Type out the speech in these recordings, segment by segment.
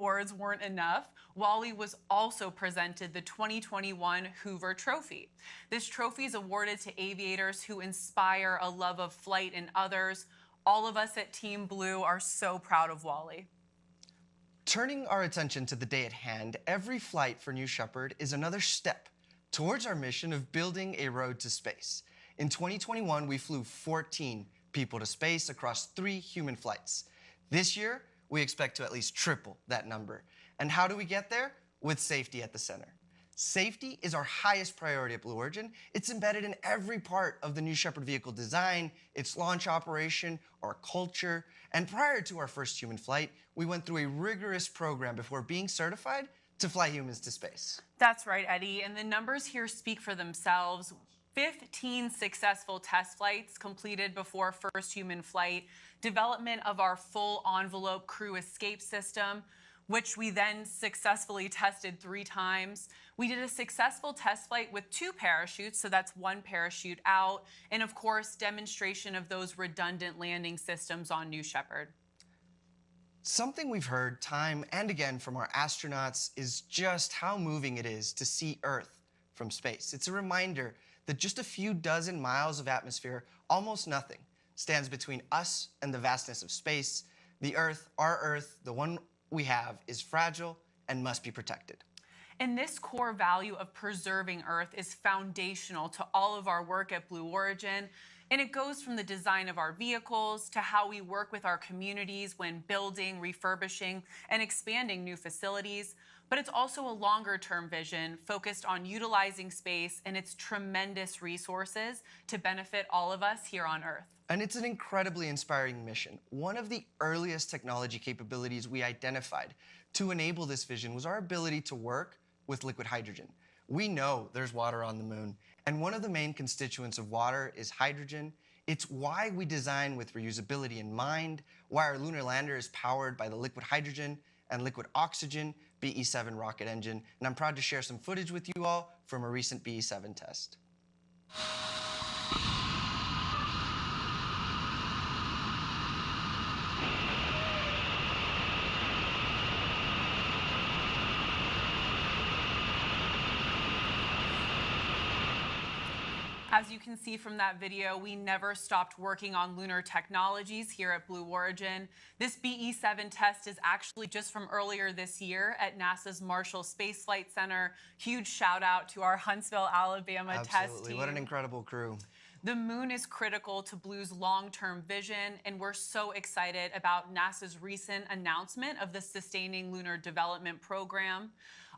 awards weren't enough, Wally was also presented the 2021 Hoover Trophy. This trophy is awarded to aviators who inspire a love of flight in others. All of us at Team Blue are so proud of Wally. Turning our attention to the day at hand, every flight for New Shepard is another step towards our mission of building a road to space. In 2021, we flew 14 people to space across 3 human flights. This year, we expect to at least triple that number. And how do we get there? With safety at the center. Safety is our highest priority at Blue Origin. It's embedded in every part of the New Shepard vehicle design, its launch operation, our culture. And prior to our first human flight, we went through a rigorous program before being certified to fly humans to space. That's right, Eddie. And the numbers here speak for themselves. 15 successful test flights completed before first human flight, development of our full envelope crew escape system, which we then successfully tested 3 times. We did a successful test flight with 2 parachutes, so that's 1 parachute out, and of course, demonstration of those redundant landing systems on New Shepard. Something we've heard time and again from our astronauts is just how moving it is to see Earth from space. It's a reminder that just a few dozen miles of atmosphere, almost nothing, stands between us and the vastness of space. The Earth, our Earth, the one we have, is fragile and must be protected. And this core value of preserving Earth is foundational to all of our work at Blue Origin. And it goes from the design of our vehicles to how we work with our communities when building, refurbishing, and expanding new facilities. But it's also a longer-term vision focused on utilizing space and its tremendous resources to benefit all of us here on Earth. And it's an incredibly inspiring mission. One of the earliest technology capabilities we identified to enable this vision was our ability to work with liquid hydrogen. We know there's water on the moon, and one of the main constituents of water is hydrogen. It's why we design with reusability in mind, why our lunar lander is powered by the liquid hydrogen and liquid oxygen BE-7 rocket engine, and I'm proud to share some footage with you all from a recent BE-7 test. As you can see from that video, we never stopped working on lunar technologies here at Blue Origin. This BE-7 test is actually just from earlier this year at NASA's Marshall Space Flight Center. Huge shout out to our Huntsville, Alabama test team. What an incredible crew. The moon is critical to Blue's long-term vision, and we're so excited about NASA's recent announcement of the Sustaining Lunar Development Program.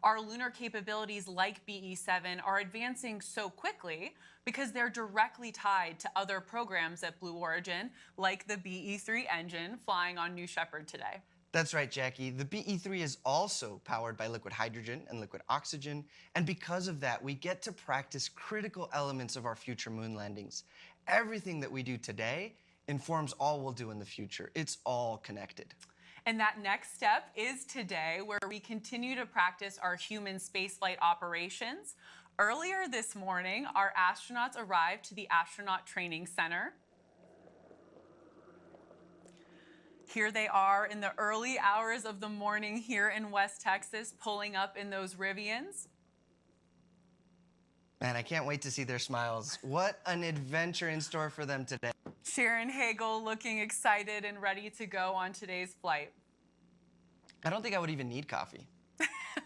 Our lunar capabilities like BE-7 are advancing so quickly because they're directly tied to other programs at Blue Origin, like the BE-3 engine flying on New Shepard today. That's right, Jackie. The BE-3 is also powered by liquid hydrogen and liquid oxygen, and because of that, we get to practice critical elements of our future moon landings. Everything that we do today informs all we'll do in the future. It's all connected. And that next step is today, where we continue to practice our human spaceflight operations. Earlier this morning, our astronauts arrived to the Astronaut Training Center. Here they are in the early hours of the morning here in West Texas, pulling up in those Rivians. Man, I can't wait to see their smiles. What an adventure in store for them today. Sharon, Hagle looking excited and ready to go on today's flight. I don't think I would even need coffee.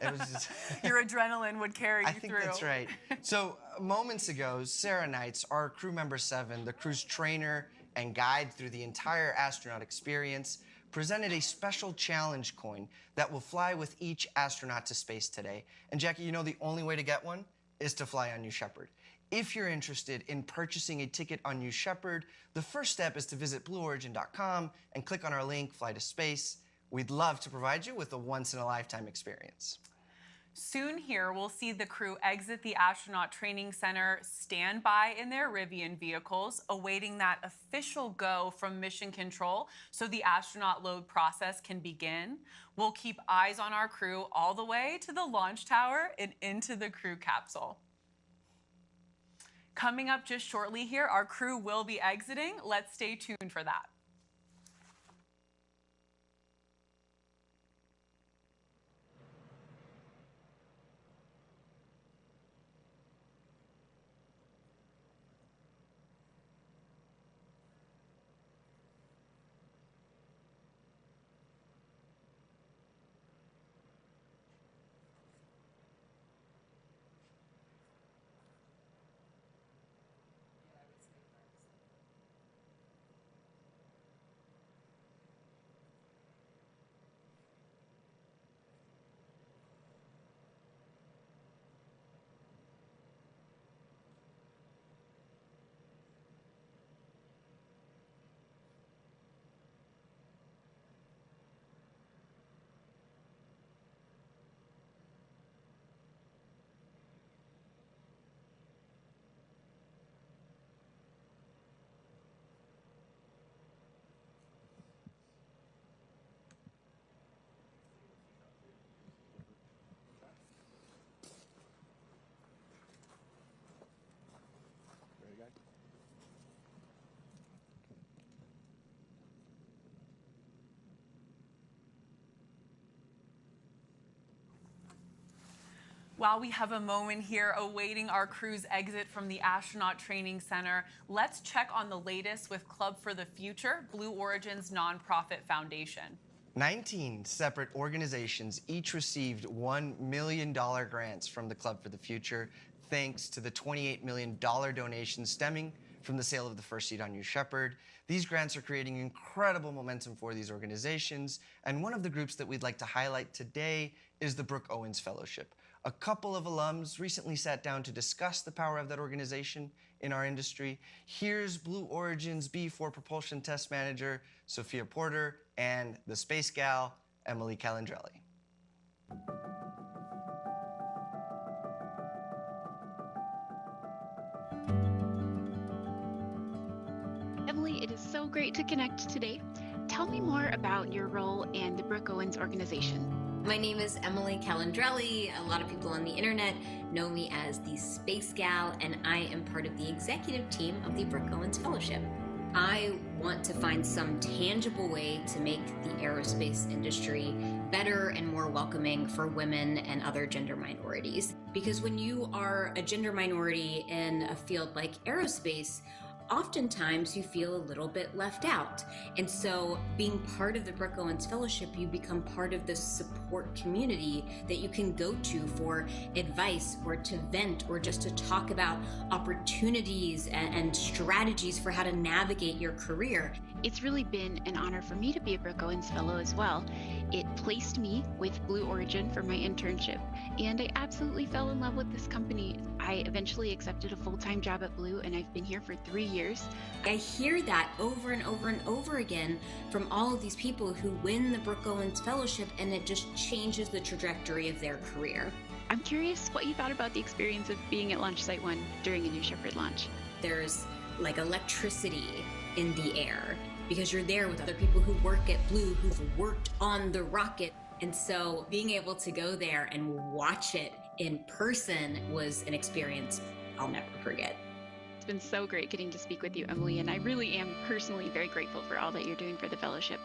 It was just Your adrenaline would carry you through. I think that's right. So moments ago, Sarah Knights, our crew member 7, the crew's trainer and guide through the entire astronaut experience, presented a special challenge coin that will fly with each astronaut to space today. And Jackie, you know the only way to get one is to fly on New Shepard. If you're interested in purchasing a ticket on New Shepard, the first step is to visit blueorigin.com and click on our link, Fly to Space. We'd love to provide you with a once-in-a-lifetime experience. Soon here, we'll see the crew exit the Astronaut Training Center, stand by in their Rivian vehicles, awaiting that official go from Mission Control so the astronaut load process can begin. We'll keep eyes on our crew all the way to the launch tower and into the crew capsule. Coming up just shortly here, our crew will be exiting. Let's stay tuned for that. While we have a moment here awaiting our crew's exit from the Astronaut Training Center, let's check on the latest with Club for the Future, Blue Origin's nonprofit foundation. 19 separate organizations each received $1 million grants from the Club for the Future, thanks to the $28 million donation stemming from the sale of the first seat on New Shepard. These grants are creating incredible momentum for these organizations, and one of the groups that we'd like to highlight today is the Brooke Owens Fellowship. A couple of alums recently sat down to discuss the power of that organization in our industry. Here's Blue Origin's B4 propulsion test manager, Sophia Porter, and the space gal, Emily Calandrelli. Emily, it is so great to connect today. Tell me more about your role and the Brooke Owens organization. My name is Emily Calandrelli. A lot of people on the internet know me as the Space Gal, and I am part of the executive team of the Brooke Owens Fellowship. I want to find some tangible way to make the aerospace industry better and more welcoming for women and other gender minorities. Because when you are a gender minority in a field like aerospace, oftentimes you feel a little bit left out. And so being part of the Brooke Owens Fellowship, you become part of this support community that you can go to for advice or to vent or just to talk about opportunities and strategies for how to navigate your career. It's really been an honor for me to be a Brooke Owens Fellow as well. It placed me with Blue Origin for my internship, and I absolutely fell in love with this company. I eventually accepted a full-time job at Blue, and I've been here for 3 years. I hear that over and over and over again from all of these people who win the Brooke Owens Fellowship, and it just changes the trajectory of their career. I'm curious what you thought about the experience of being at Launch Site 1 during a New Shepard launch. There's like electricity in the air because you're there with other people who work at Blue, who've worked on the rocket. And so being able to go there and watch it in person was an experience I'll never forget. It's been so great getting to speak with you, Emily, and I really am personally very grateful for all that you're doing for the fellowship.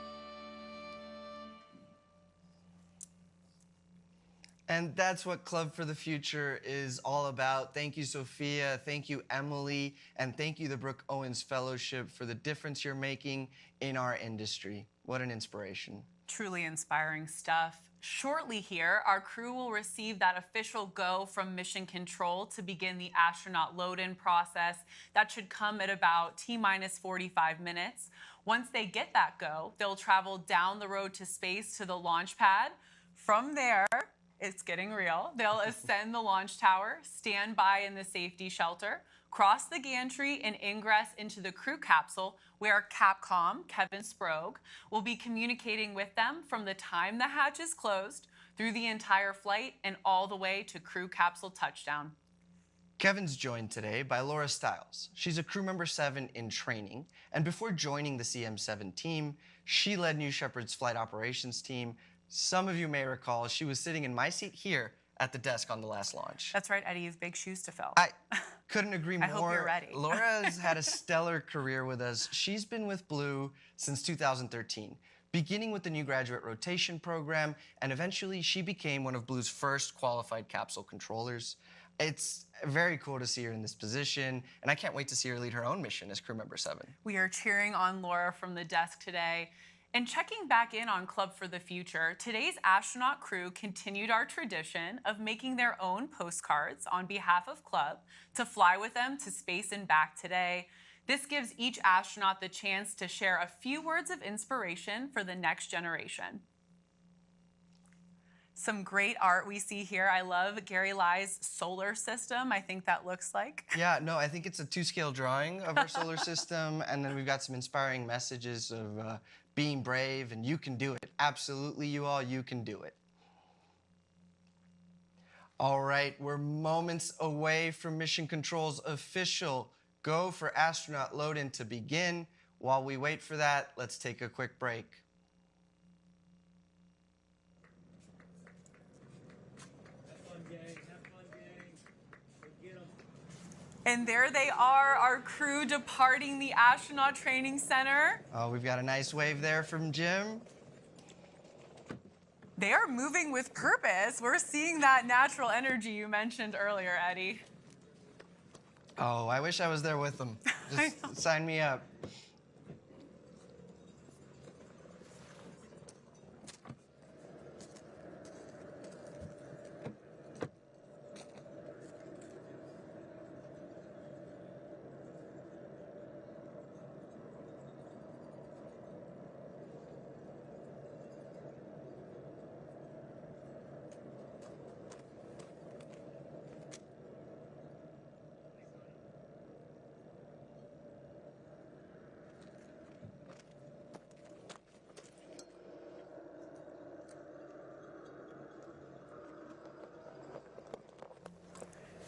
And that's what Club for the Future is all about. Thank you, Sophia. Thank you, Emily. And thank you, the Brooke Owens Fellowship, for the difference you're making in our industry. What an inspiration. Truly inspiring stuff. Shortly here, our crew will receive that official go from Mission Control to begin the astronaut load-in process. That should come at about T-minus 45 minutes. Once they get that go, they'll travel down the road to space to the launch pad. From there, it's getting real. They'll ascend the launch tower, stand by in the safety shelter, cross the gantry, and ingress into the crew capsule where Capcom, Kevin Sprague, will be communicating with them from the time the hatch is closed through the entire flight and all the way to crew capsule touchdown. Kevin's joined today by Laura Stiles. She's a crew member 7 in training, and before joining the CM7 team, she led New Shepard's flight operations team. Some of you may recall she was sitting in my seat here at the desk on the last launch. That's right, Eddie. You have big shoes to fill. I couldn't agree more. I hope you're ready. Laura's had a stellar career with us. She's been with Blue since 2013, beginning with the new graduate rotation program, and eventually she became one of Blue's first qualified capsule controllers. It's very cool to see her in this position, and I can't wait to see her lead her own mission as crew member 7. We are cheering on Laura from the desk today. And checking back in on Club for the Future, today's astronaut crew continued our tradition of making their own postcards on behalf of Club to fly with them to space and back today. This gives each astronaut the chance to share a few words of inspiration for the next generation. Some great art we see here. I love Gary Lai's solar system. I think that looks like. Yeah, no, I think it's a 2-scale drawing of our solar system, and then we've got some inspiring messages of being brave, and you can do it. Absolutely, you all, you can do it. All right, we're moments away from Mission Control's official go for astronaut load-in to begin. While we wait for that, let's take a quick break. And there they are, our crew departing the Astronaut Training Center. Oh, we've got a nice wave there from Jim. They are moving with purpose. We're seeing that natural energy you mentioned earlier, Eddie. Oh, I wish I was there with them. Just sign me up.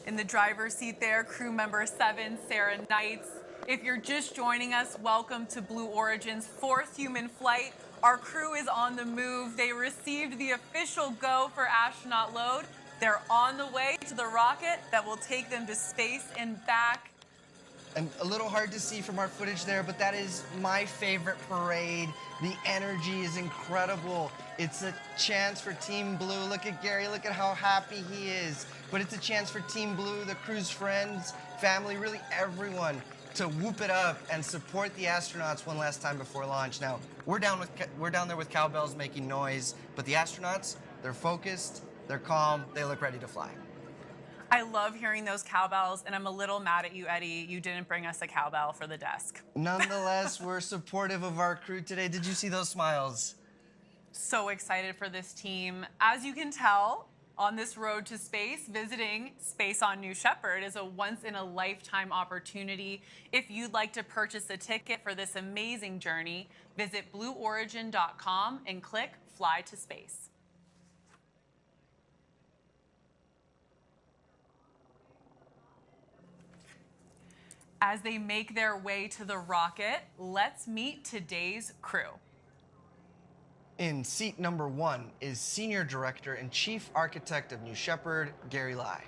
In the driver's seat there, crew member 7, Sarah Knights. If you're just joining us, welcome to Blue Origin's 4th human flight. Our crew is on the move. They received the official go for astronaut load. They're on the way to the rocket that will take them to space and back. And a little hard to see from our footage there, but that is my favorite parade. The energy is incredible. It's a chance for Team Blue. Look at Gary, look at how happy he is. But it's a chance for Team Blue, the crew's friends, family, really everyone to whoop it up and support the astronauts one last time before launch. Now, we're down there with cowbells making noise, but the astronauts, they're focused, they're calm, they look ready to fly. I love hearing those cowbells, and I'm a little mad at you, Eddie. You didn't bring us a cowbell for the desk. Nonetheless, we're supportive of our crew today. Did you see those smiles? So excited for this team. As you can tell, on this road to space, visiting Space on New Shepard is a once-in-a-lifetime opportunity. If you'd like to purchase a ticket for this amazing journey, visit blueorigin.com and click Fly to Space. As they make their way to the rocket, let's meet today's crew. In seat number 1 is Senior Director and Chief Architect of New Shepard, Gary Lai.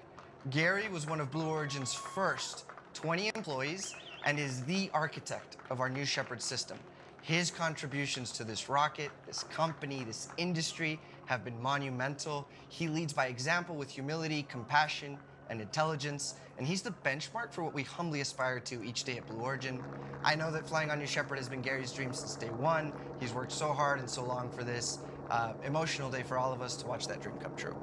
Gary was one of Blue Origin's first 20 employees and is the architect of our New Shepard system. His contributions to this rocket, this company, this industry have been monumental. He leads by example with humility, compassion, and intelligence, and he's the benchmark for what we humbly aspire to each day at Blue Origin. I know that flying on New Shepard has been Gary's dream since day one. He's worked so hard and so long for this. Emotional day for all of us to watch that dream come true.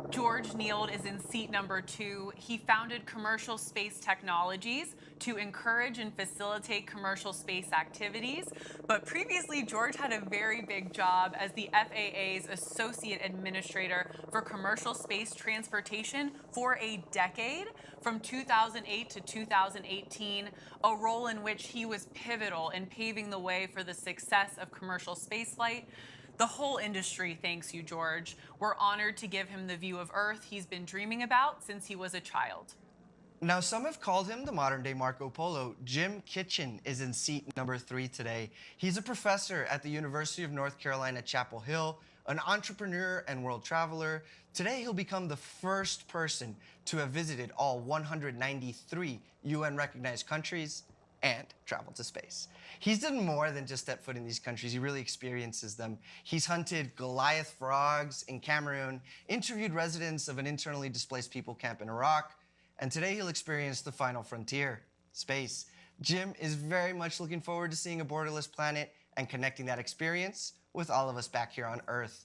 George Nield is in seat number 2. He founded Commercial Space Technologies to encourage and facilitate commercial space activities. But previously, George had a very big job as the FAA's Associate Administrator for Commercial Space Transportation for a decade, from 2008 to 2018, a role in which he was pivotal in paving the way for the success of commercial spaceflight. The whole industry thanks you, George. We're honored to give him the view of Earth he's been dreaming about since he was a child. Now, some have called him the modern-day Marco Polo. Jim Kitchen is in seat number 3 today. He's a professor at the University of North Carolina, Chapel Hill, an entrepreneur and world traveler. Today, he'll become the first person to have visited all 193 UN-recognized countries and traveled to space. He's done more than just step foot in these countries. He really experiences them. He's hunted Goliath frogs in Cameroon, interviewed residents of an internally displaced people camp in Iraq, and today he'll experience the final frontier, space. Jim is very much looking forward to seeing a borderless planet and connecting that experience with all of us back here on Earth.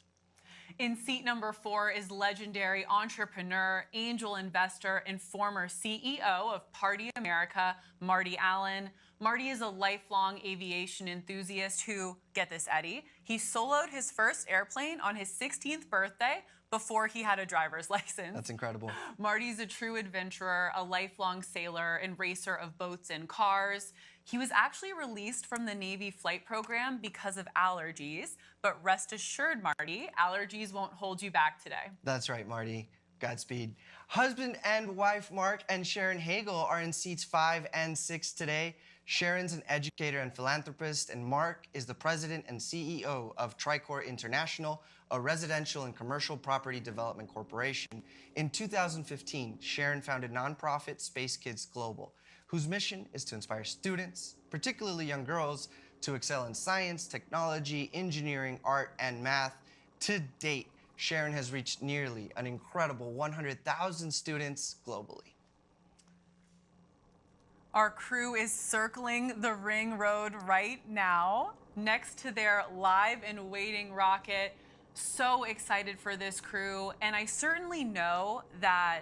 In seat number 4 is legendary entrepreneur, angel investor, and former CEO of Party America, Marty Allen. Marty is a lifelong aviation enthusiast who, get this, Eddie, he soloed his first airplane on his 16th birthday before he had a driver's license. That's incredible. Marty's a true adventurer, a lifelong sailor and racer of boats and cars. He was actually released from the Navy flight program because of allergies, but rest assured, Marty, allergies won't hold you back today. That's right, Marty. Godspeed. Husband and wife Marc and Sharon Hagle are in seats 5 and 6 today. Sharon's an educator and philanthropist, and Marc is the president and CEO of Tricor International, a residential and commercial property development corporation. In 2015, Sharon founded nonprofit Space Kids Global, whose mission is to inspire students, particularly young girls, to excel in science, technology, engineering, art, and math. To date, Sharon has reached nearly an incredible 100,000 students globally. Our crew is circling the ring road right now next to their live and waiting rocket. So excited for this crew. And I certainly know that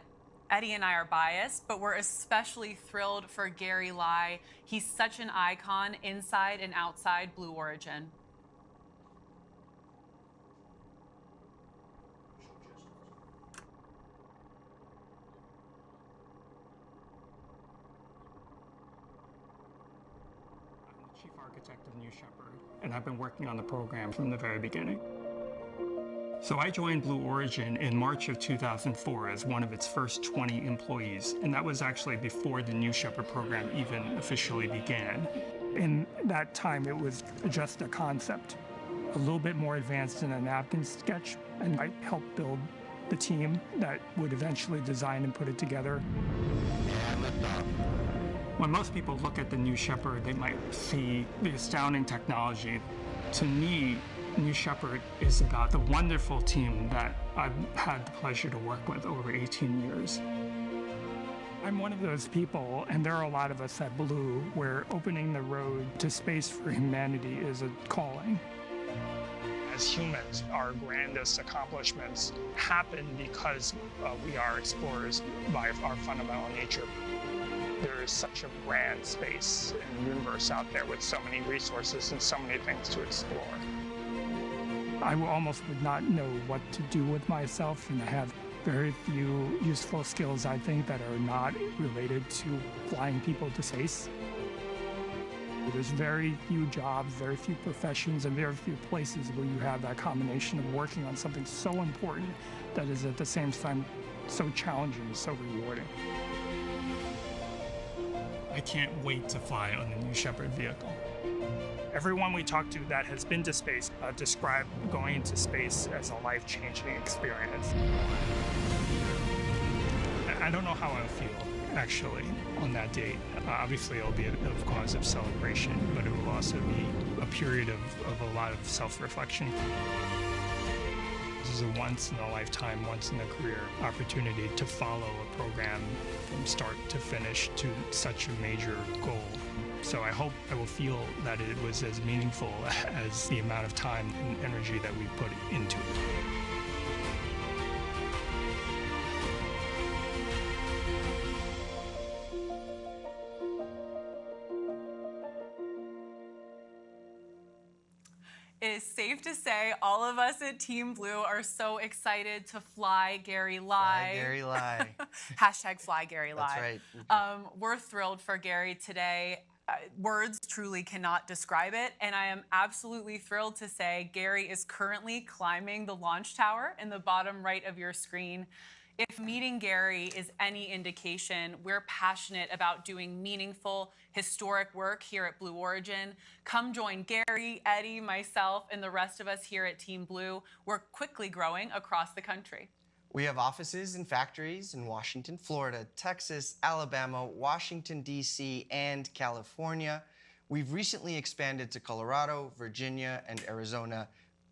Eddie and I are biased, but we're especially thrilled for Gary Lai. He's such an icon inside and outside Blue Origin. Chief Architect of New Shepard, and I've been working on the program from the very beginning. So I joined Blue Origin in March of 2004 as one of its first 20 employees, and that was actually before the New Shepard program even officially began. In that time, it was just a concept, a little bit more advanced than a napkin sketch, and I helped build the team that would eventually design and put it together. When most people look at the New Shepard, they might see the astounding technology. To me, New Shepard is about the wonderful team that I've had the pleasure to work with over 18 years. I'm one of those people, and there are a lot of us at Blue, where opening the road to space for humanity is a calling. As humans, our grandest accomplishments happen because we are explorers by our fundamental nature. There is such a grand space and universe out there with so many resources and so many things to explore. I almost would not know what to do with myself, and I have very few useful skills, I think, that are not related to flying people to space. There's very few jobs, very few professions, and very few places where you have that combination of working on something so important that is at the same time so challenging and so rewarding. I can't wait to fly on the New Shepard vehicle. Everyone we talk to that has been to space described going into space as a life-changing experience. I don't know how I'll feel, actually, on that date. Obviously, it'll be a cause of celebration, but it will also be a period of a lot of self-reflection. This is a once-in-a-lifetime, once-in-a-career opportunity to follow a program from start to finish to such a major goal. So I hope I will feel that it was as meaningful as the amount of time and energy that we put into it. It is safe to say all of us at Team Blue are so excited to fly Gary Lai. Fly Gary Lai. Hashtag fly Gary Lai. That's right. We're thrilled for Gary today. Words truly cannot describe it, and I am absolutely thrilled to say Gary is currently climbing the launch tower in the bottom right of your screen. If meeting Gary is any indication, we're passionate about doing meaningful, historic work here at Blue Origin. Come join Gary, Eddie, myself, and the rest of us here at Team Blue. We're quickly growing across the country. We have offices and factories in Washington, Florida, Texas, Alabama, Washington, D.C., and California. We've recently expanded to Colorado, Virginia, and Arizona.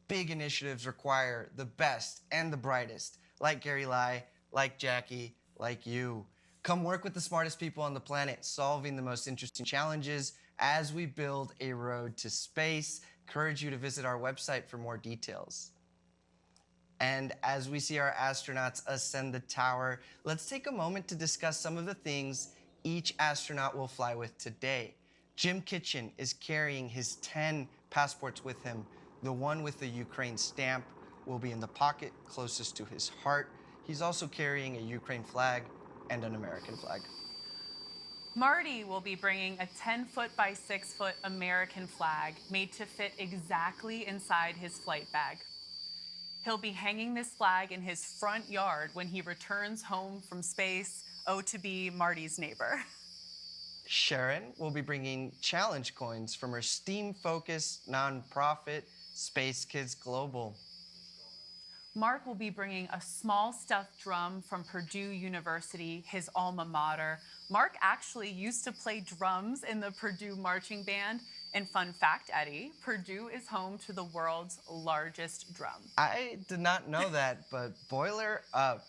Big initiatives require the best and the brightest, like Gary Lai, like Jackie, like you. Come work with the smartest people on the planet, solving the most interesting challenges as we build a road to space. Encourage you to visit our website for more details. And as we see our astronauts ascend the tower, let's take a moment to discuss some of the things each astronaut will fly with today. Jim Kitchen is carrying his 10 passports with him. The one with the Ukraine stamp will be in the pocket closest to his heart. He's also carrying a Ukraine flag and an American flag. Marty will be bringing a 10-foot by 6-foot American flag made to fit exactly inside his flight bag. He'll be hanging this flag in his front yard when he returns home from space. Oh, to be Marty's neighbor. Sharon will be bringing challenge coins from her STEAM-focused nonprofit, Space Kids Global. Marc will be bringing a small stuffed drum from Purdue University, his alma mater. Marc actually used to play drums in the Purdue marching band, And fun fact, Eddie, Purdue is home to the world's largest drum. I did not know that, but boiler up.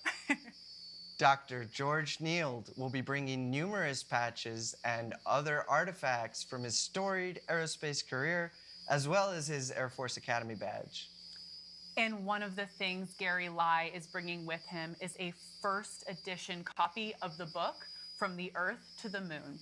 Dr. George Nield will be bringing numerous patches and other artifacts from his storied aerospace career, as well as his Air Force Academy badge. And one of the things Gary Lai is bringing with him is a first edition copy of the book, From the Earth to the Moon.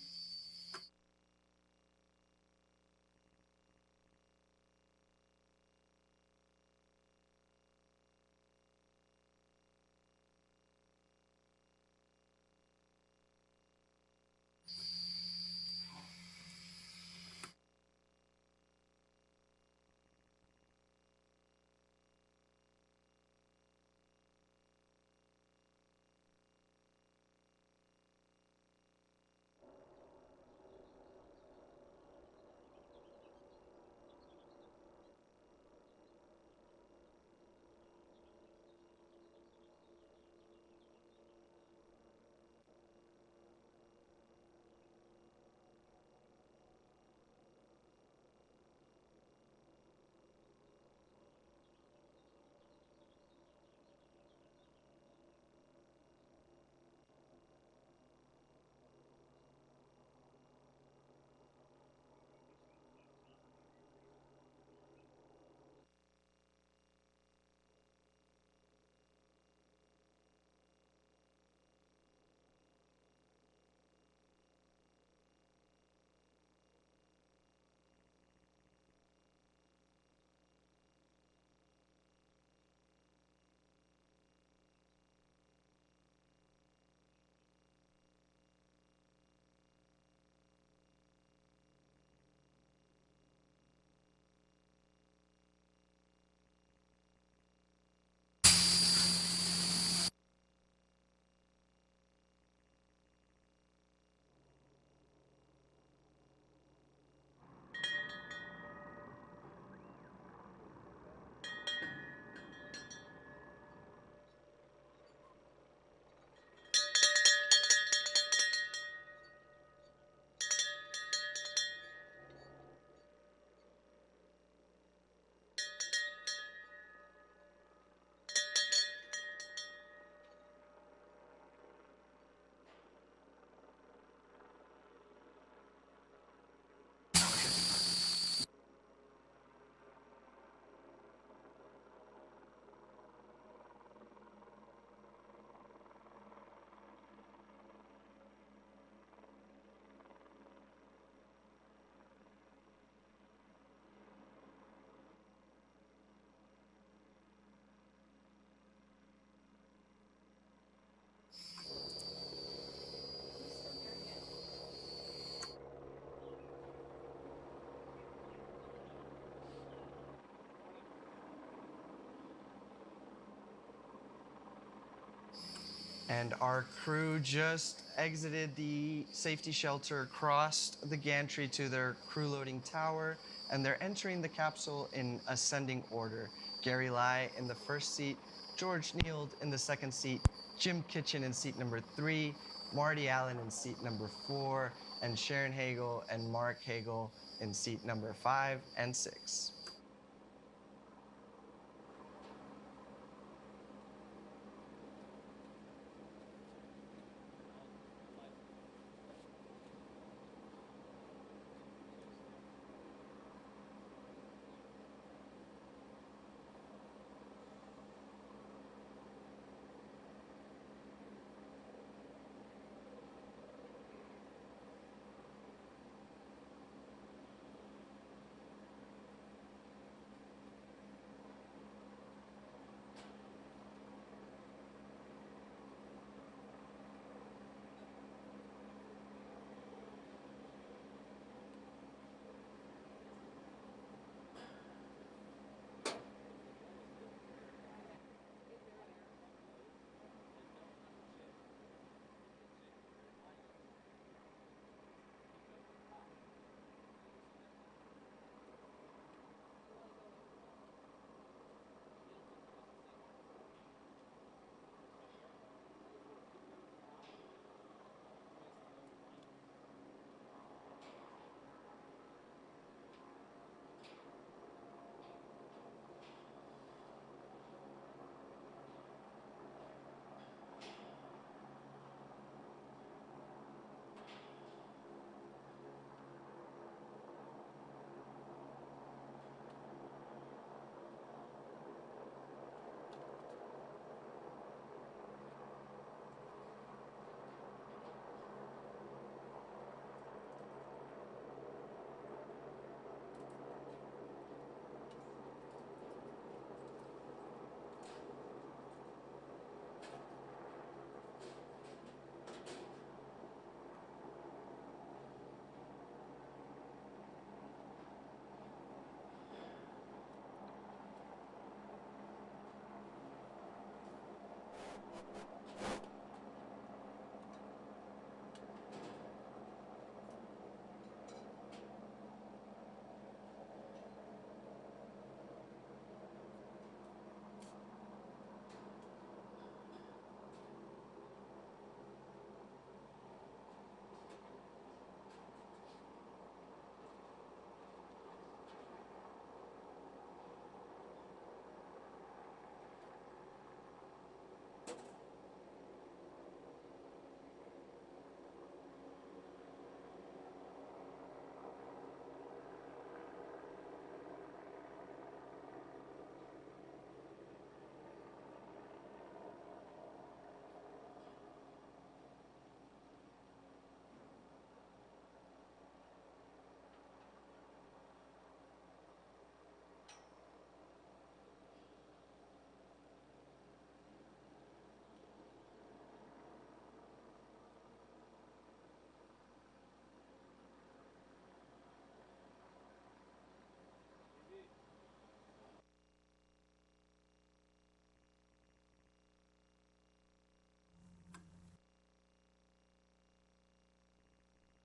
And our crew just exited the safety shelter, crossed the gantry to their crew loading tower, and they're entering the capsule in ascending order. Gary Lai in the first seat, George Nield in the second seat, Jim Kitchen in seat number 3, Marty Allen in seat number 4, and Sharon Hagle and Marc Hagle in seat number 5 and 6.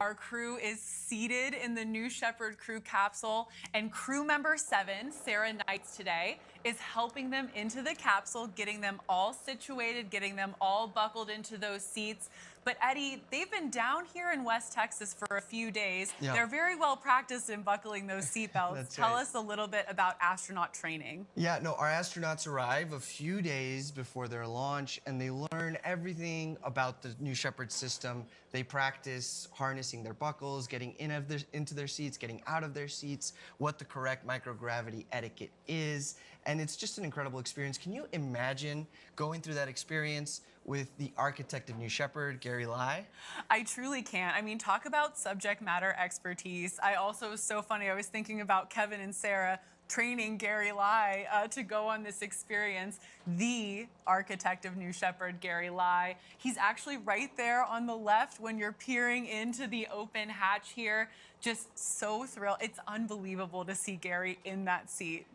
Our crew is seated in the New Shepard crew capsule, and crew member 7, Sarah Knights today, is helping them into the capsule, getting them all situated, getting them all buckled into those seats. But Eddie, they've been down here in West Texas for a few days. Yeah. They're very well practiced in buckling those seatbelts. Tell right. us a little bit about astronaut training. Yeah, no, our astronauts arrive a few days before their launch, and they learn everything about the New Shepard system. They practice harnessing their buckles, getting into their seats, getting out of their seats, what the correct microgravity etiquette is, and it's just an incredible experience. Can you imagine going through that experience with the architect of New Shepard, Gary Lai? I truly can't. I mean, talk about subject matter expertise. I also, was so funny, I was thinking about Kevin and Sarah training Gary Lai to go on this experience. The architect of New Shepard, Gary Lai. He's actually right there on the left when you're peering into the open hatch here. Just so thrilled. It's unbelievable to see Gary in that seat.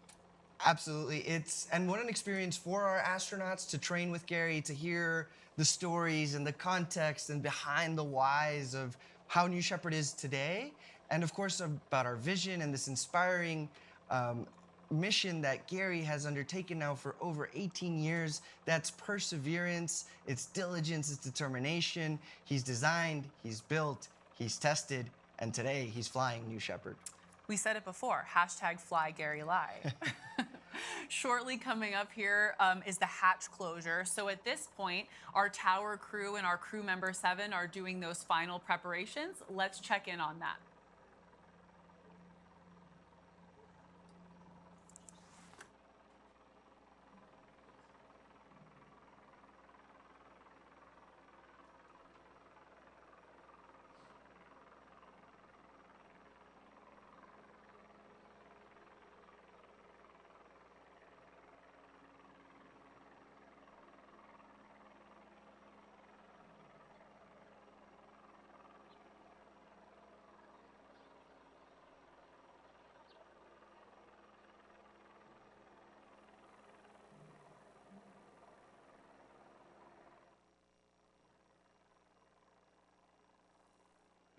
Absolutely. And what an experience for our astronauts to train with Gary, to hear the stories and the context and behind the whys of how New Shepard is today, and of course about our vision and this inspiring mission that Gary has undertaken now for over 18 years. That's perseverance, it's diligence, it's determination. He's designed, he's built, he's tested, and today he's flying New Shepard. We said it before, #FlyGaryLai. Shortly coming up here is the hatch closure. So at this point, our tower crew and our crew member 7 are doing those final preparations. Let's check in on that.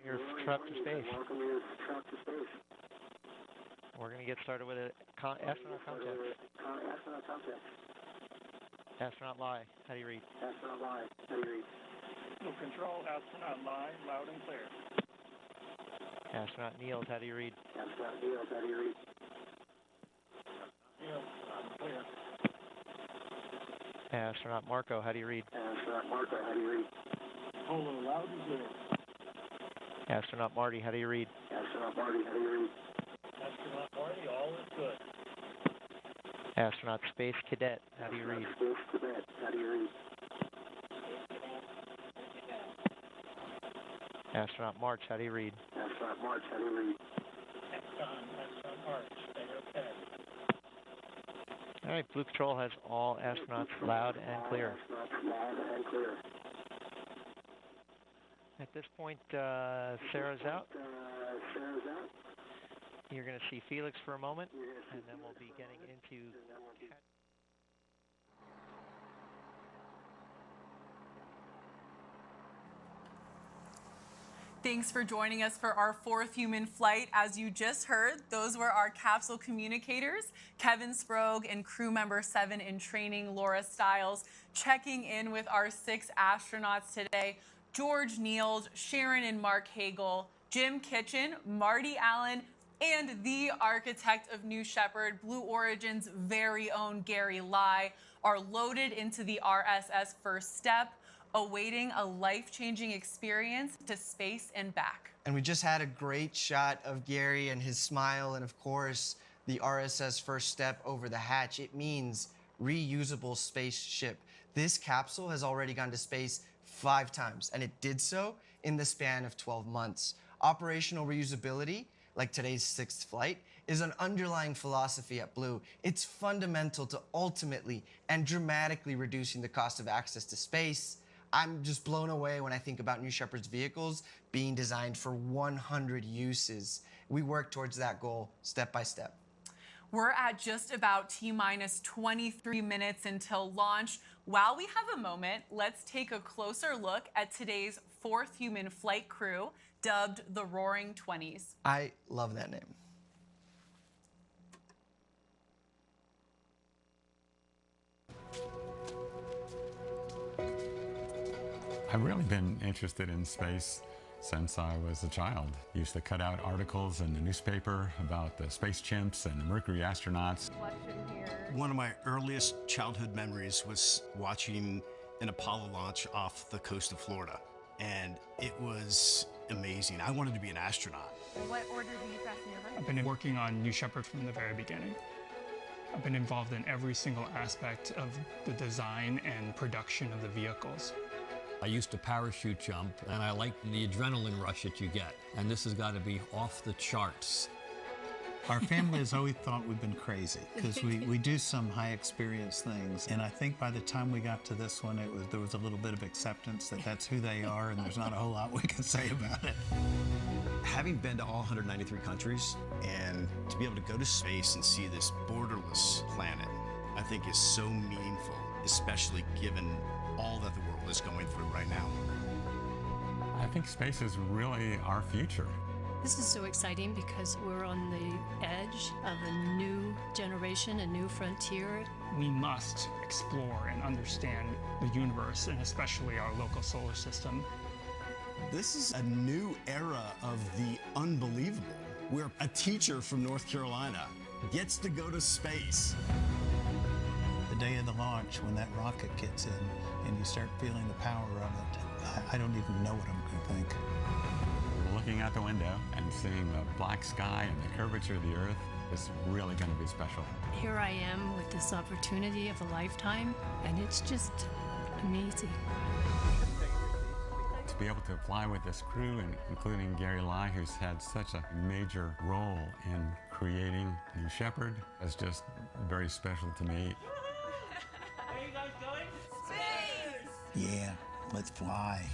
Your truck to space. We're going to get started with an astronaut contact. Astronaut Lai, how do you read? Fuel control, astronaut Lai, loud and clear. Astronaut Nield, how do you read? Nield, loud and clear. Astronaut Marco, how do you read? Polo, loud and clear. Astronaut Marty, how do you read? Astronaut Marty, all is good. Astronaut Space Cadet, how do you read? Astronaut March, how do you read? Astronaut March, stay okay. All right, Blue Control has all astronauts loud and clear. At this point, Sarah's out. You're going to see Felix for a moment, and then we'll be getting into... Thanks for joining us for our 4th human flight. As you just heard, those were our capsule communicators, Kevin Sprague and crew member 7 in training, Laura Stiles, checking in with our 6 astronauts today, George Nield, Sharon and Marc Hagle, Jim Kitchen, Marty Allen, and the architect of New Shepard, Blue Origin's very own Gary Lai, are loaded into the RSS First Step, awaiting a life-changing experience to space and back. And we just had a great shot of Gary and his smile, and of course, the RSS First Step over the hatch. It means reusable spaceship. This capsule has already gone to space 5 times, and it did so in the span of 12 months. Operational reusability, like today's 6th flight, is an underlying philosophy at Blue. It's fundamental to ultimately and dramatically reducing the cost of access to space. I'm just blown away when I think about New Shepard's vehicles being designed for 100 uses. We work towards that goal step by step. We're at just about T-minus 23 minutes until launch. While we have a moment, let's take a closer look at today's 4th human flight crew. dubbed the Roaring 20s. I love that name. I've really been interested in space since I was a child. Used to cut out articles in the newspaper about the space chimps and the Mercury astronauts. One of my earliest childhood memories was watching an Apollo launch off the coast of Florida, and it was amazing. I wanted to be an astronaut. What order do you fasten your belt? I've been working on New Shepard from the very beginning. I've been involved in every single aspect of the design and production of the vehicles. I used to parachute jump, and I like the adrenaline rush that you get. And this has got to be off the charts. Our family has always thought we've been crazy because we do some high experience things. And I think by the time we got to this one, there was a little bit of acceptance that that's who they are, and there's not a whole lot we can say about it. Having been to all 193 countries and to be able to go to space and see this borderless planet, I think is so meaningful, especially given all that the world is going through right now. I think space is really our future. This is so exciting because we're on the edge of a new generation, a new frontier. We must explore and understand the universe, and especially our local solar system. This is a new era of the unbelievable, where a teacher from North Carolina gets to go to space. The day of the launch, when that rocket gets in and you start feeling the power of it, I don't even know what I'm going to think. Looking out the window and seeing the black sky and the curvature of the Earth is really going to be special. Here I am with this opportunity of a lifetime, and it's just amazing. To be able to fly with this crew, and including Gary Lai, who's had such a major role in creating New Shepard, is just very special to me. Where are you guys going? Space! Yeah, let's fly.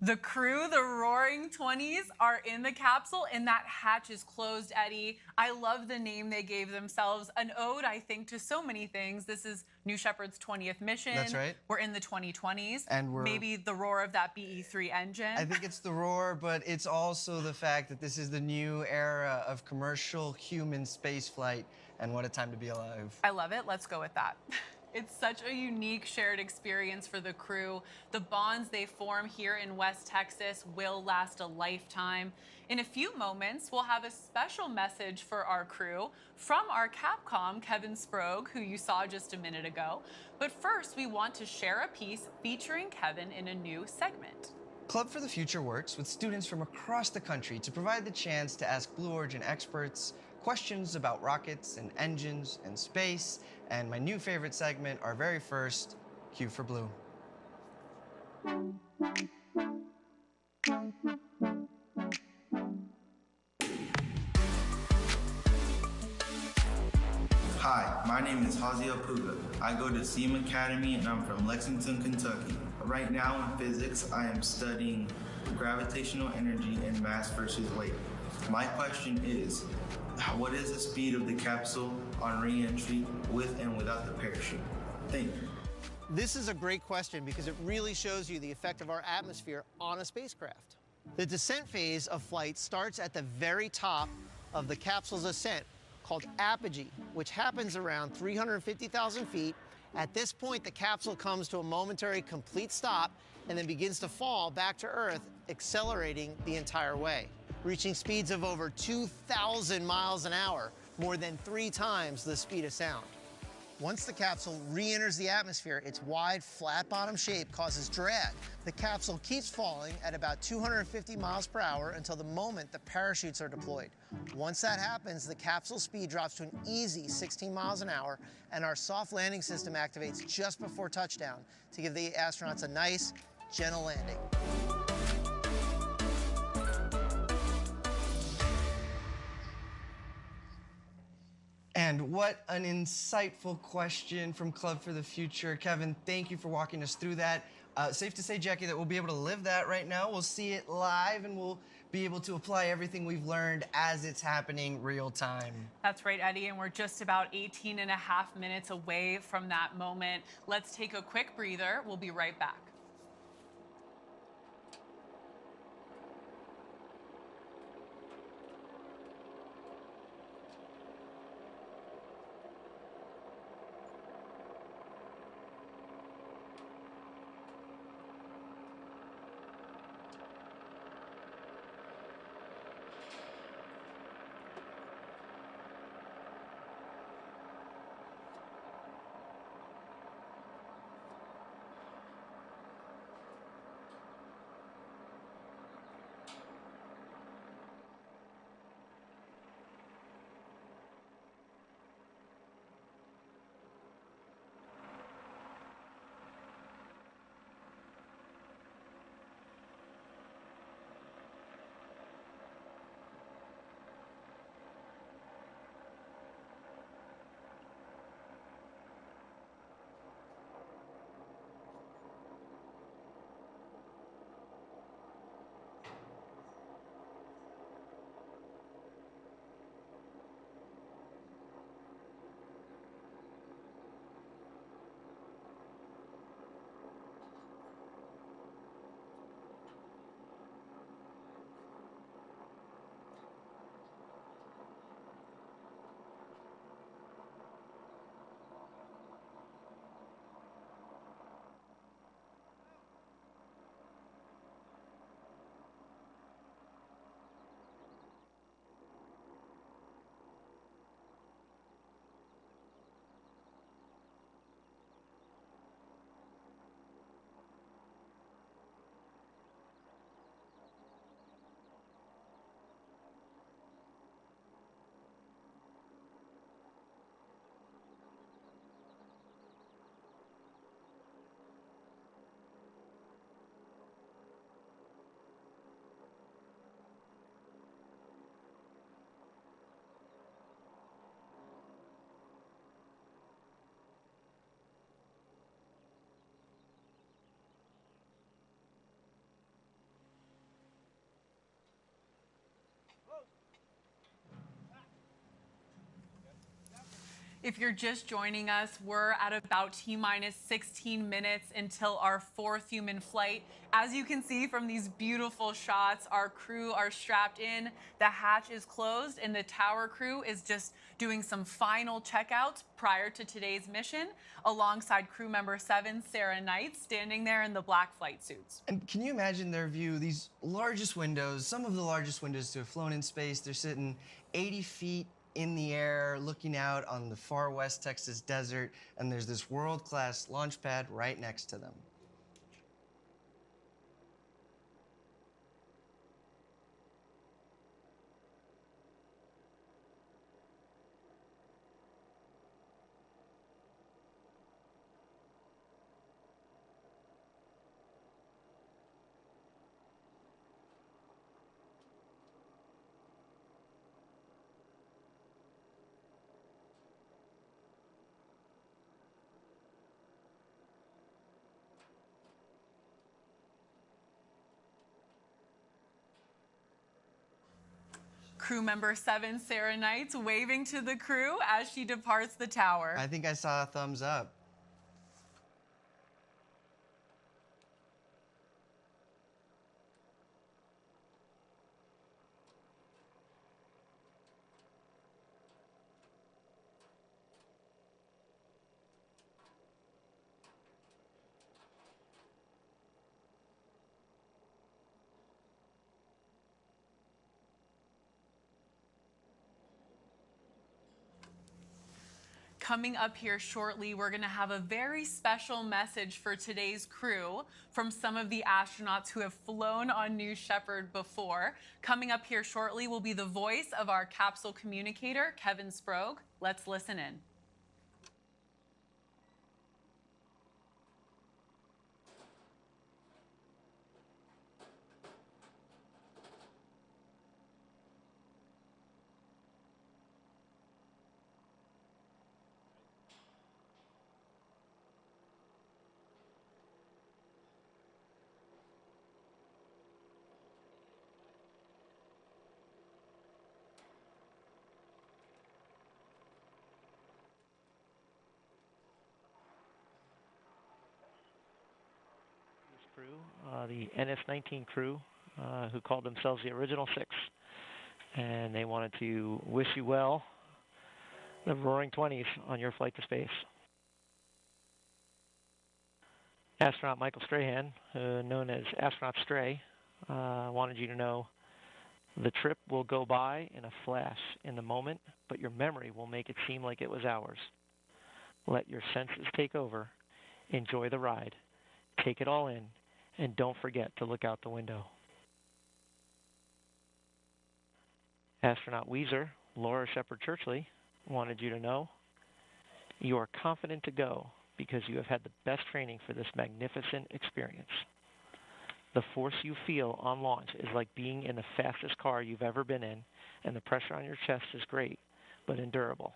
The crew, the Roaring 20s, are in the capsule, and that hatch is closed, Eddie. I love the name they gave themselves. An ode, I think, to so many things. This is New Shepard's 20th mission. That's right. We're in the 2020s. And we're... maybe the roar of that BE-3 engine. I think it's the roar, but it's also the fact that this is the new era of commercial human spaceflight, and what a time to be alive. I love it. Let's go with that. It's such a unique shared experience for the crew. The bonds they form here in West Texas will last a lifetime. In a few moments, we'll have a special message for our crew from our Capcom, Kevin Sprague, who you saw just a minute ago. But first, we want to share a piece featuring Kevin in a new segment. Club for the Future works with students from across the country to provide the chance to ask Blue Origin experts questions about rockets and engines and space, and my new favorite segment, our very first, Q for Blue. Hi, my name is Hazia Puga. I go to SEAM Academy and I'm from Lexington, Kentucky. Right now in physics, I am studying gravitational energy and mass versus weight. My question is, what is the speed of the capsule on re-entry with and without the parachute? Thank you. This is a great question because it really shows you the effect of our atmosphere on a spacecraft. The descent phase of flight starts at the very top of the capsule's ascent, called apogee, which happens around 350,000 feet. At this point, the capsule comes to a momentary complete stop and then begins to fall back to Earth, accelerating the entire way, reaching speeds of over 2,000 miles an hour, more than 3 times the speed of sound. Once the capsule re-enters the atmosphere, its wide, flat-bottom shape causes drag. The capsule keeps falling at about 250 miles per hour until the moment the parachutes are deployed. Once that happens, the capsule speed drops to an easy 16 miles an hour, and our soft landing system activates just before touchdown to give the astronauts a nice, gentle landing. And what an insightful question from Club for the Future. Kevin, thank you for walking us through that. Safe to say, Jackie, that we'll be able to live that right now. We'll see it live, and we'll be able to apply everything we've learned as it's happening real time. That's right, Eddie, and we're just about 18 and a half minutes away from that moment. Let's take a quick breather. We'll be right back. If you're just joining us, we're at about T-minus 16 minutes until our fourth human flight. As you can see from these beautiful shots, our crew are strapped in, the hatch is closed, and the tower crew is just doing some final checkouts prior to today's mission, alongside crew member 7, Sarah Knight, standing there in the black flight suits. And can you imagine their view? These largest windows, some of the largest windows to have flown in space, they're sitting 80 feet in the air, looking out on the far west Texas desert, and there's this world-class launch pad right next to them. Crew member 7, Sarah Knight, waving to the crew as she departs the tower. I think I saw a thumbs up. Coming up here shortly, we're going to have a very special message for today's crew from some of the astronauts who have flown on New Shepard before. Coming up here shortly will be the voice of our capsule communicator, Kevin Sprague. Let's listen in. the NS-19 crew, who called themselves the Original Six. And they wanted to wish you well, the Roaring 20s, on your flight to space. Astronaut Michael Strahan, known as Astronaut Stray, wanted you to know the trip will go by in a flash in the moment, but your memory will make it seem like it was hours. Let your senses take over. Enjoy the ride. Take it all in, and don't forget to look out the window. Astronaut Weezer, Laura Shepard Churchley, wanted you to know you are confident to go because you have had the best training for this magnificent experience. The force you feel on launch is like being in the fastest car you've ever been in, and the pressure on your chest is great, but endurable.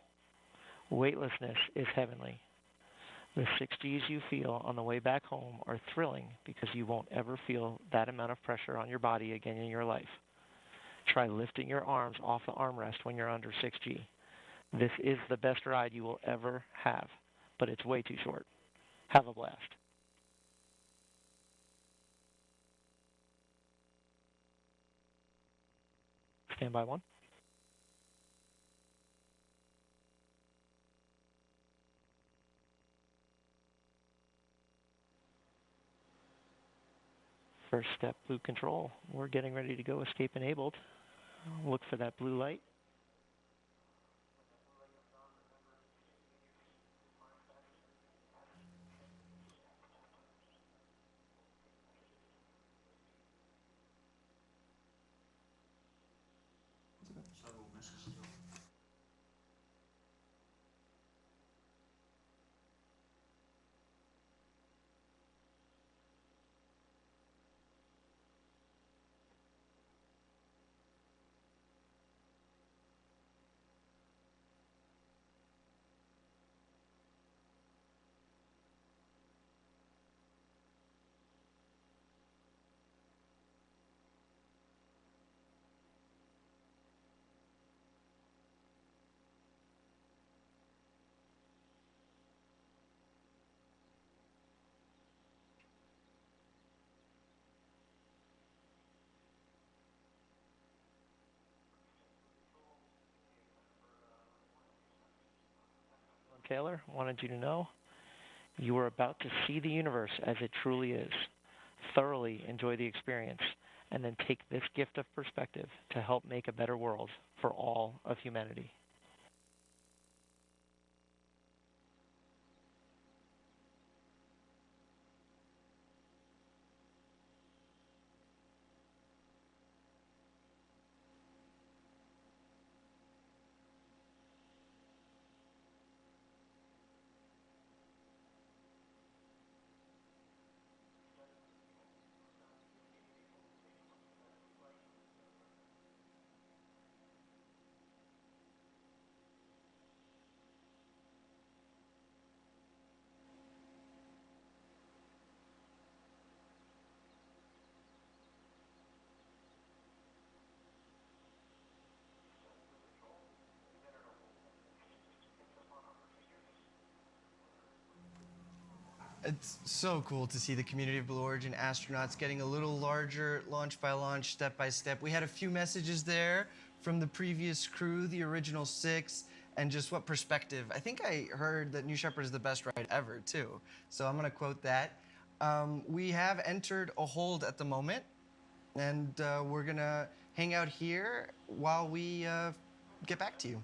Weightlessness is heavenly. The 6Gs you feel on the way back home are thrilling because you won't ever feel that amount of pressure on your body again in your life. Try lifting your arms off the armrest when you're under 6G. This is the best ride you will ever have, but it's way too short. Have a blast. Standby 1. First step, blue control. We're getting ready to go escape enabled. Look for that blue light. Taylor wanted you to know you are about to see the universe as it truly is. Thoroughly enjoy the experience, and then take this gift of perspective to help make a better world for all of humanity. It's so cool to see the community of Blue Origin astronauts getting a little larger, launch by launch, step by step. We had a few messages there from the previous crew, the original 6, and just what perspective. I think I heard that New Shepard is the best ride ever, too. So I'm going to quote that. We have entered a hold at the moment, and we're going to hang out here while we get back to you.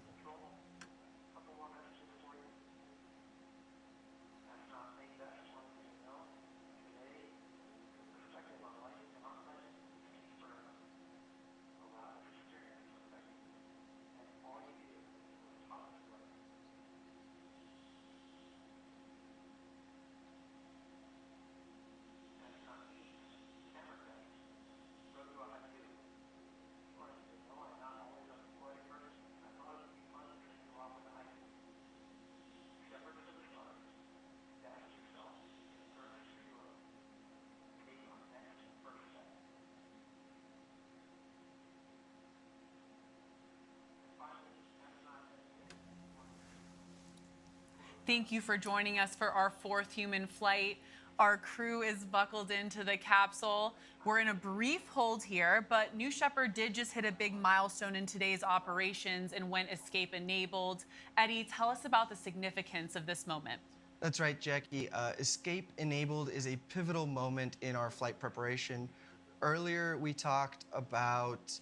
Thank you for joining us for our 4th human flight. Our crew is buckled into the capsule. We're in a brief hold here, but New Shepard did just hit a big milestone in today's operations and went escape enabled. Eddie, tell us about the significance of this moment. That's right, Jackie. Escape enabled is a pivotal moment in our flight preparation. Earlier, we talked about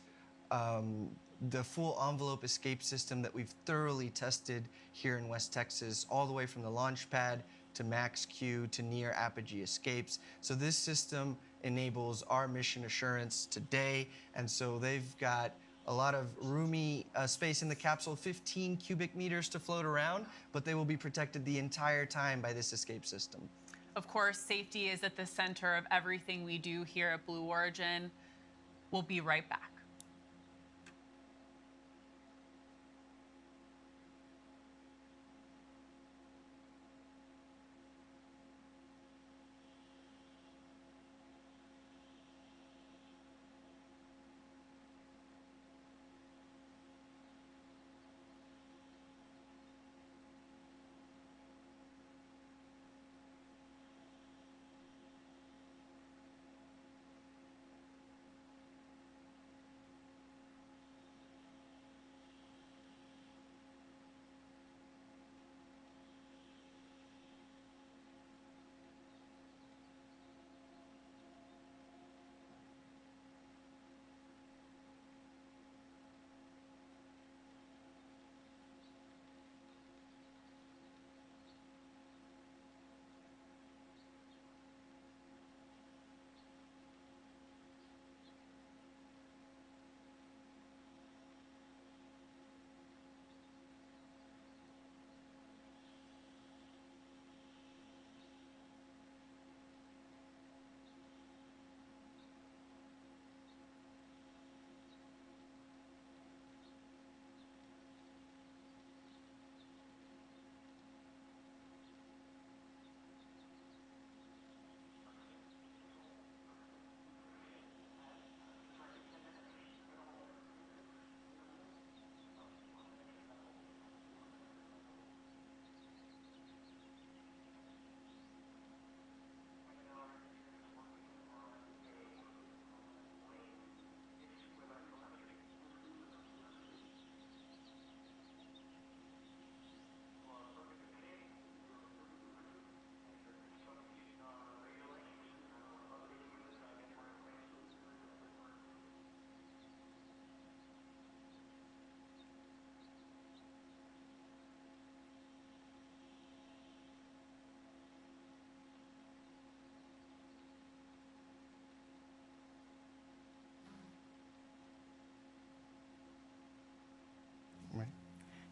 the full envelope escape system that we've thoroughly tested here in West Texas, all the way from the launch pad to max Q to near apogee escapes. So this system enables our mission assurance today, and so they've got a lot of roomy space in the capsule, 15 cubic meters to float around, but they will be protected the entire time by this escape system. Of course, safety is at the center of everything we do here at Blue Origin. We'll be right back.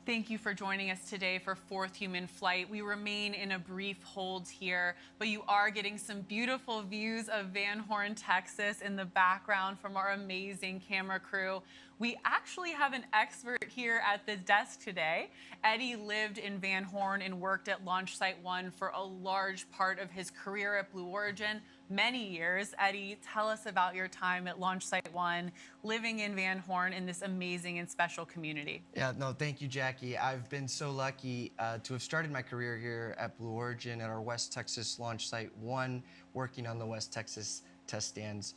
Thank you for joining us today for fourth human flight. We remain in a brief hold here, but you are getting some beautiful views of Van Horn, Texas in the background from our amazing camera crew. We actually have an expert here at the desk today. Eddie lived in Van Horn and worked at Launch Site 1 for a large part of his career at Blue Origin, many years. Eddie, tell us about your time at Launch Site 1, living in Van Horn in this amazing and special community. Yeah, no, thank you, Jackie. I've been so lucky to have started my career here at Blue Origin at our West Texas Launch Site 1, working on the West Texas test stands.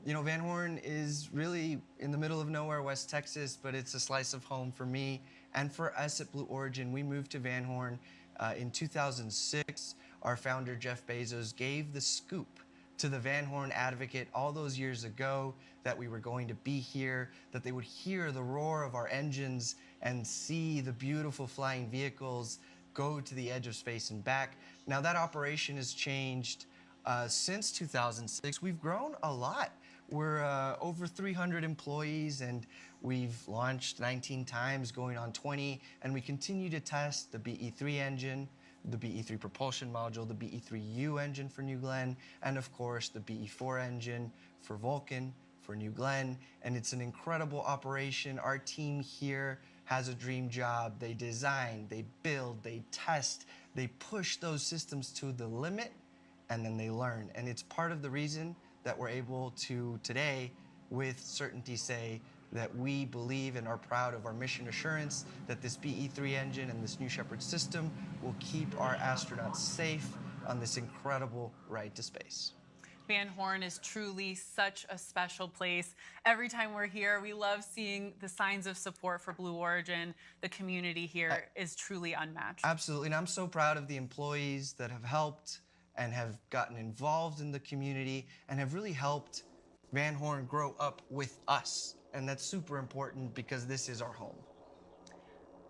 You know, Van Horn is really in the middle of nowhere, West Texas, but it's a slice of home for me and for us at Blue Origin. We moved to Van Horn in 2006. Our founder, Jeff Bezos, gave the scoop to the Van Horn Advocate all those years ago that we were going to be here, that they would hear the roar of our engines and see the beautiful flying vehicles go to the edge of space and back. Now that operation has changed since 2006. We've grown a lot. We're over 300 employees, and we've launched 19 times, going on 20, and we continue to test the BE3 engine, the BE3 propulsion module, the BE3U engine for New Glenn, and of course the BE4 engine for Vulcan, for New Glenn. And it's an incredible operation. Our team here has a dream job. They design, they build, they test, they push those systems to the limit, and then they learn. And it's part of the reason that we're able to today with certainty say that we believe and are proud of our mission assurance, that this BE3 engine and this New Shepard system will keep our astronauts safe on this incredible ride to space. Van Horn is truly such a special place. Every time we're here, we love seeing the signs of support for Blue Origin. The community here is truly unmatched. Absolutely, and I'm so proud of the employees that have helped and have gotten involved in the community and have really helped Van Horn grow up with us. And that's super important because this is our home.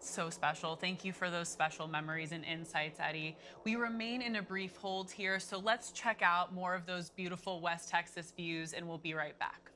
So special. Thank you for those special memories and insights, Eddie. We remain in a brief hold here, so let's check out more of those beautiful West Texas views, and we'll be right back.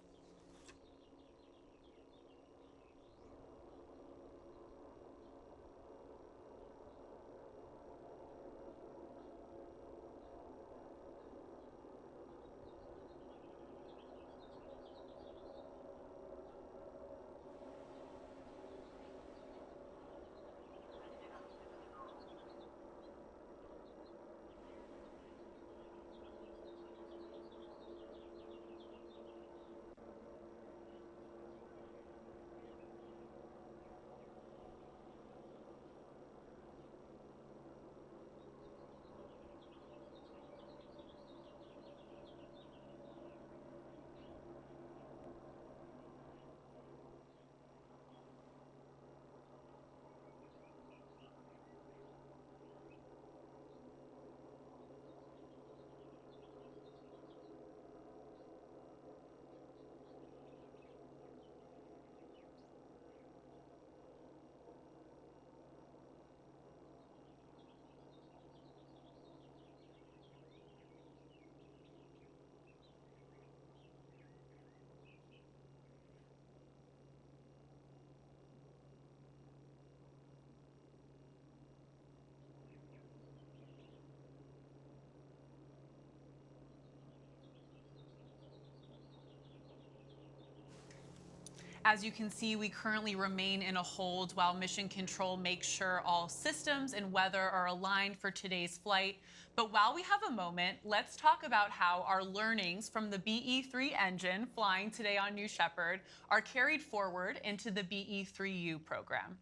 As you can see, we currently remain in a hold while Mission Control makes sure all systems and weather are aligned for today's flight. But while we have a moment, let's talk about how our learnings from the BE-3 engine flying today on New Shepard are carried forward into the BE-3U program.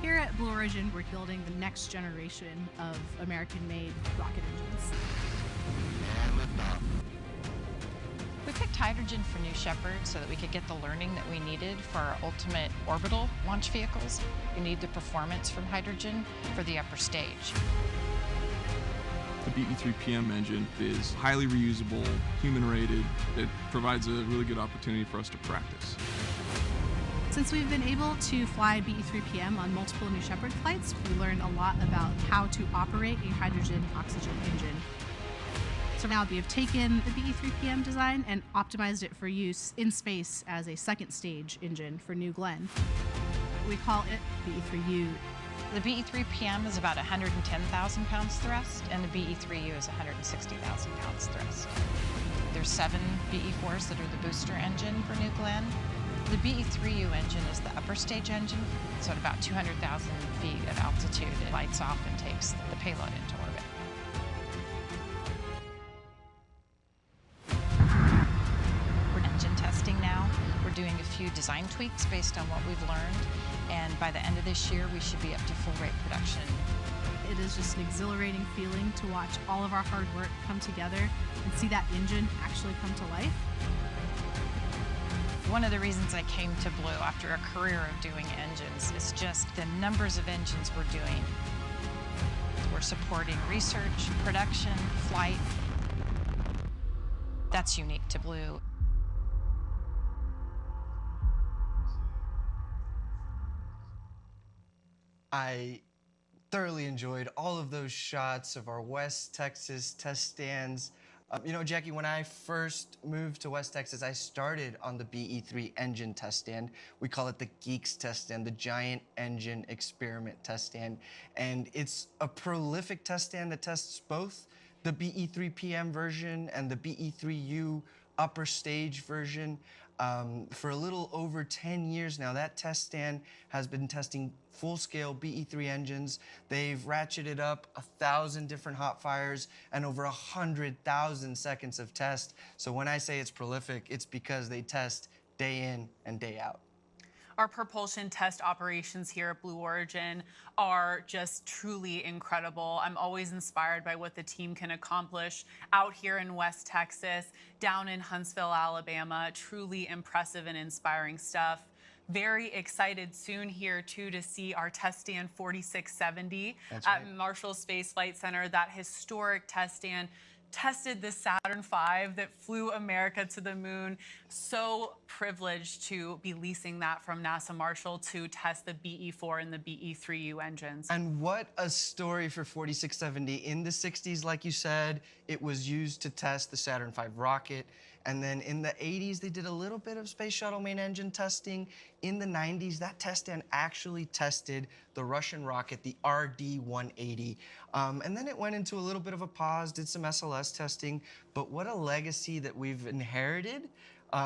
Here at Blue Origin, we're building the next generation of American-made rocket engines. And liftoff. We picked hydrogen for New Shepard so that we could get the learning that we needed for our ultimate orbital launch vehicles. We need the performance from hydrogen for the upper stage. The BE-3PM engine is highly reusable, human-rated. It provides a really good opportunity for us to practice. Since we've been able to fly BE-3PM on multiple New Shepard flights, we learned a lot about how to operate a hydrogen-oxygen engine. So now we have taken the BE-3PM design and optimized it for use in space as a second stage engine for New Glenn. We call it BE-3U. The BE-3PM is about 110,000 pounds thrust, and the BE-3U is 160,000 pounds thrust. There's 7 BE-4s that are the booster engine for New Glenn. The BE-3U engine is the upper stage engine, so at about 200,000 feet of altitude, it lights off and takes the payload into orbit. We're engine testing now. We're doing a few design tweaks based on what we've learned, and by the end of this year, we should be up to full rate production. It is just an exhilarating feeling to watch all of our hard work come together and see that engine actually come to life. One of the reasons I came to Blue after a career of doing engines is just the numbers of engines we're doing. We're supporting research, production, flight. That's unique to Blue. I thoroughly enjoyed all of those shots of our West Texas test stands. You know, Jackie, when I first moved to West Texas, I started on the BE-3 engine test stand. We call it the Geeks test stand, the Giant Engine Experiment test stand. And it's a prolific test stand that tests both the BE-3PM version and the BE-3U upper stage version. For a little over 10 years now, that test stand has been testing full-scale BE-3 engines. They've ratcheted up 1,000 different hot fires and over 100,000 seconds of test. So when I say it's prolific, it's because they test day in and day out. Our propulsion test operations here at Blue Origin are just truly incredible. I'm always inspired by what the team can accomplish out here in West Texas, down in Huntsville, Alabama. Truly impressive and inspiring stuff. Very excited soon here too to see our test stand 4670 at Marshall Space Flight Center. That historic test stand tested the Saturn V that flew America to the moon. So privileged to be leasing that from NASA Marshall to test the BE-4 and the BE-3U engines. And what a story for 4670. In the 60s, like you said, it was used to test the Saturn V rocket. And then in the 80s, they did a little bit of space shuttle main engine testing. In the 90s, that test stand actually tested the Russian rocket, the RD-180. And then it went into a little bit of a pause, did some SLS testing. But what a legacy that we've inherited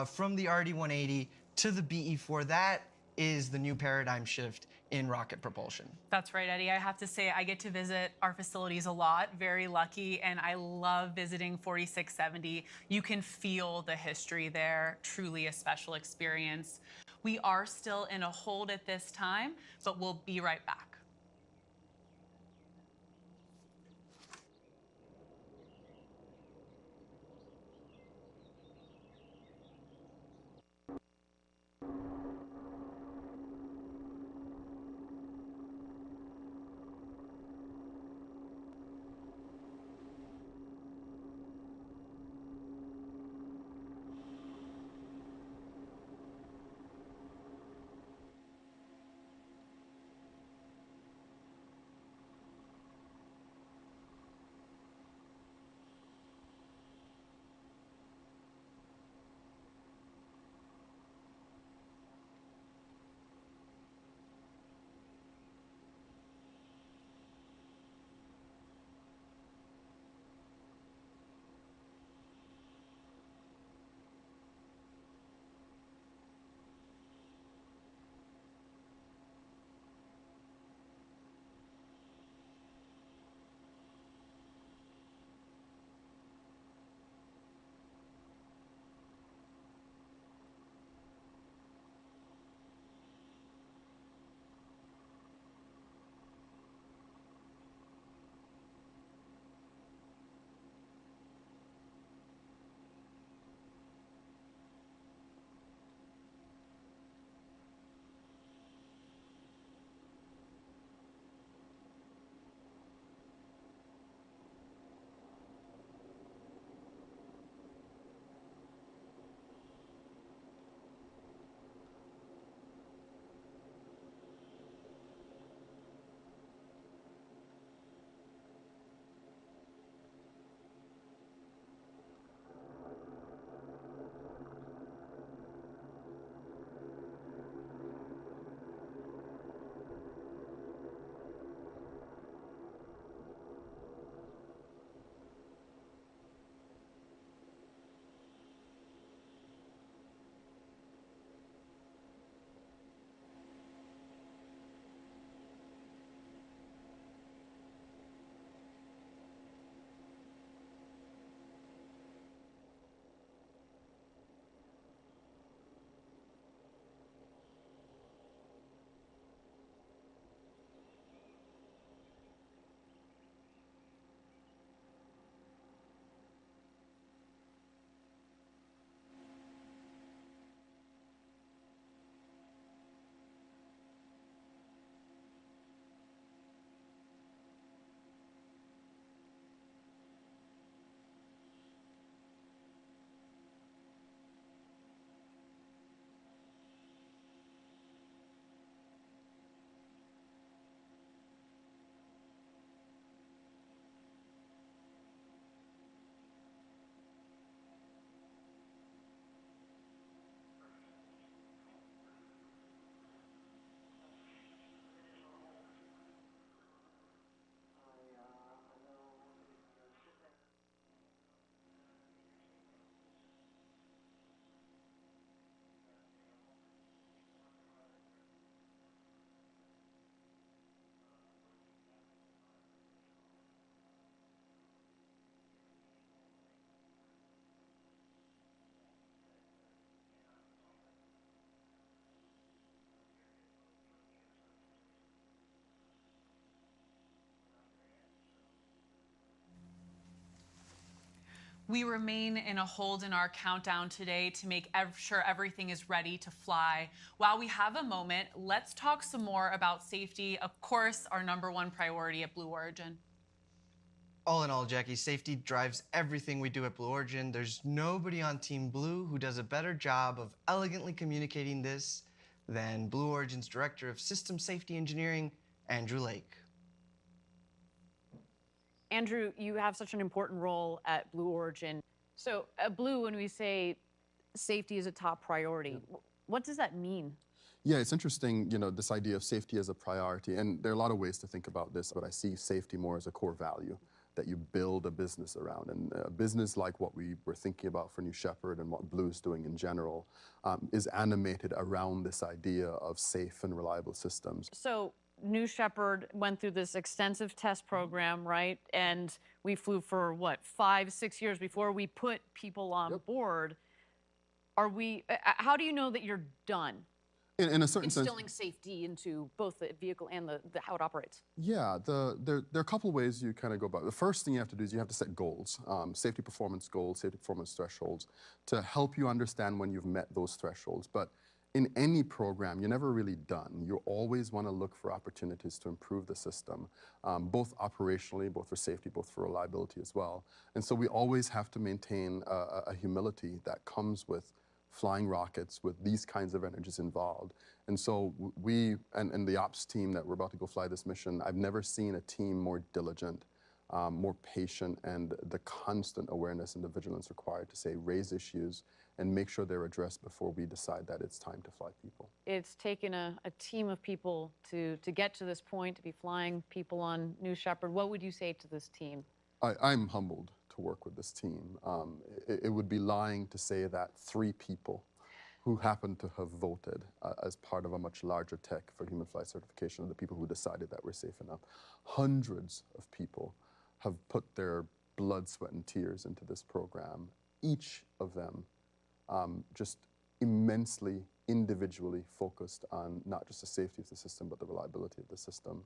from the RD-180 to the BE-4. That is the new paradigm shift in rocket propulsion. That's right, Eddie. I have to say, I get to visit our facilities a lot, very lucky, and I love visiting 4670. You can feel the history there, truly a special experience. We are still in a hold at this time, but we'll be right back. We remain in a hold in our countdown today to make sure everything is ready to fly. While we have a moment, let's talk some more about safety, of course, our #1 priority at Blue Origin. All in all, Jackie, safety drives everything we do at Blue Origin. There's nobody on Team Blue who does a better job of elegantly communicating this than Blue Origin's Director of System Safety Engineering, Andrew Lake. Andrew, you have such an important role at Blue Origin. So at Blue, when we say safety is a top priority, what does that mean? Yeah, it's interesting, this idea of safety as a priority. And there are a lot of ways to think about this, but I see safety more as a core value that you build a business around. And a business like what we were thinking about for New Shepard and what Blue is doing in general is animated around this idea of safe and reliable systems. So New Shepard went through this extensive test program, right? And we flew for, what, 5-6 years before we put people on board. How do you know that you're done? In a certain sense, instilling safety into both the vehicle and the how it operates. Yeah, there are a couple ways you kind of go about it. The first thing you have to do is you have to set goals, safety performance goals, safety performance thresholds, to help you understand when you've met those thresholds. But in any program, you're never really done. You always want to look for opportunities to improve the system, both operationally, both for safety, both for reliability as well. And so we always have to maintain a humility that comes with flying rockets with these kinds of energies involved. And so we, and the ops team that we're about to go fly this mission, I've never seen a team more diligent, more patient, and the constant awareness and the vigilance required to say, raise issues and make sure they're addressed before we decide that it's time to fly people. It's taken a team of people to get to this point, to be flying people on New Shepard. What would you say to this team? I'm humbled to work with this team. It would be lying to say that 3 people who happen to have voted as part of a much larger tech for human flight certification are the people who decided that we're safe enough. Hundreds of people have put their blood, sweat, and tears into this program. Each of them just immensely individually focused on not just the safety of the system, but the reliability of the system.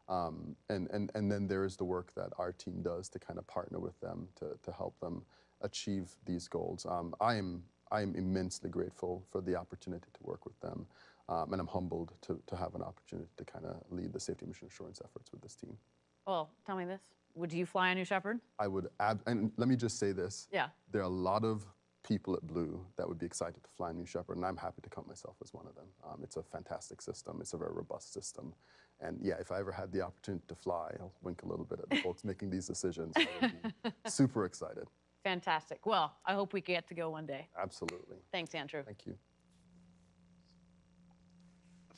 And then there is the work that our team does to kind of partner with them to help them achieve these goals. I am immensely grateful for the opportunity to work with them, and I'm humbled to have an opportunity to kind of lead the safety mission assurance efforts with this team. Well, tell me this. Would you fly on New Shepard? I would, and let me just say this. Yeah. There are a lot of people at Blue that would be excited to fly New Shepard, and I'm happy to count myself as one of them. It's a fantastic system. It's a very robust system. And yeah, if I ever had the opportunity to fly, I'll wink a little bit at the folks making these decisions. I would be super excited. Fantastic. Well, I hope we get to go one day. Absolutely. Thanks, Andrew. Thank you.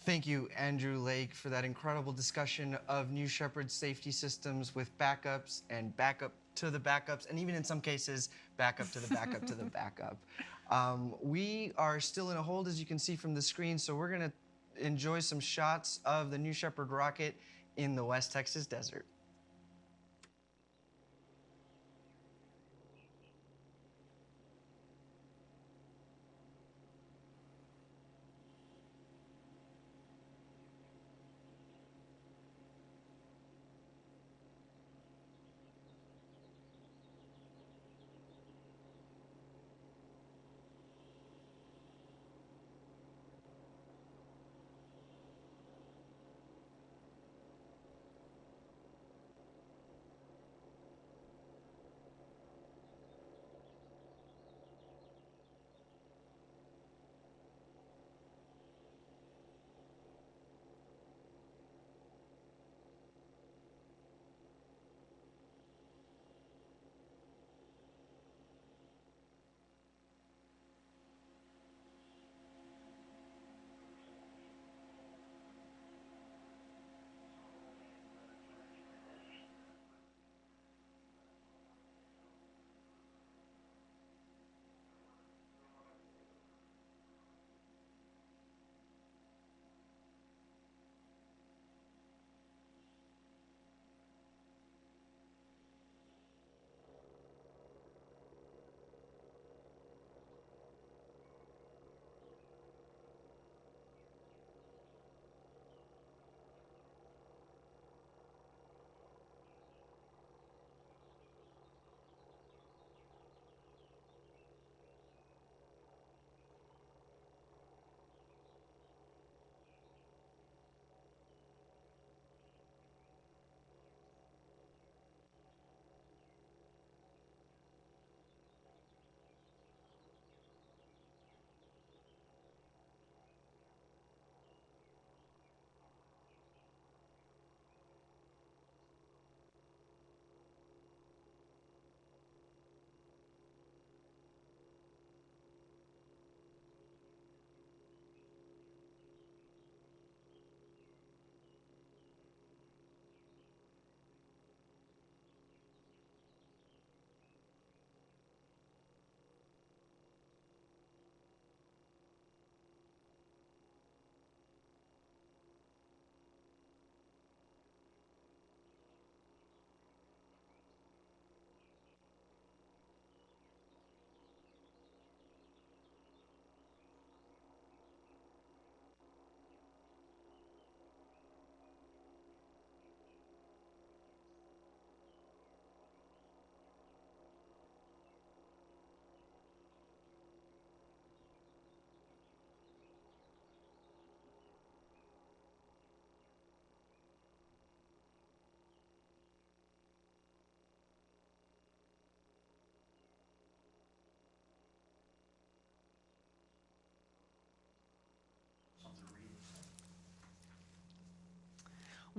Thank you, Andrew Lake, for that incredible discussion of New Shepard's safety systems with backups and backup to the backups, and even in some cases, backup to the backup to the backup. We are still in a hold, as you can see from the screen, so we're going to enjoy some shots of the New Shepard rocket in the West Texas desert.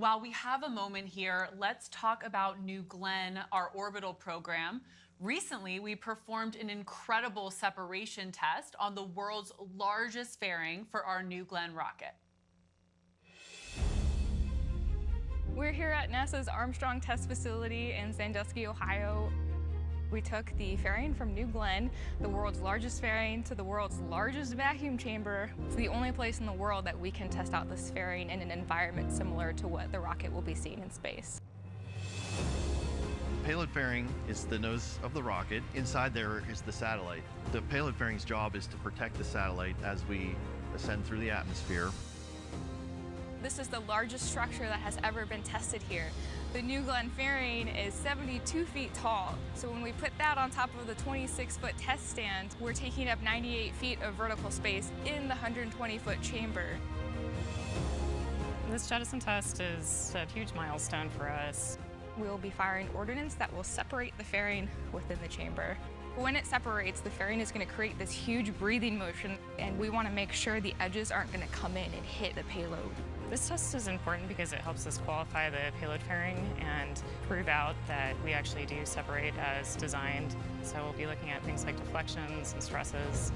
While we have a moment here, let's talk about New Glenn, our orbital program. Recently, we performed an incredible separation test on the world's largest fairing for our New Glenn rocket. We're here at NASA's Armstrong Test Facility in Sandusky, Ohio. We took the fairing from New Glenn, the world's largest fairing, to the world's largest vacuum chamber. It's the only place in the world that we can test out this fairing in an environment similar to what the rocket will be seeing in space. The payload fairing is the nose of the rocket. Inside there is the satellite. The payload fairing's job is to protect the satellite as we ascend through the atmosphere. This is the largest structure that has ever been tested here. The New Glenn fairing is 72 feet tall. So when we put that on top of the 26-foot test stand, we're taking up 98 feet of vertical space in the 120-foot chamber. This jettison test is a huge milestone for us. We'll be firing ordnance that will separate the fairing within the chamber. When it separates, the fairing is going to create this huge breathing motion, and we want to make sure the edges aren't going to come in and hit the payload. This test is important because it helps us qualify the payload fairing and prove out that we actually do separate as designed. So we'll be looking at things like deflections and stresses.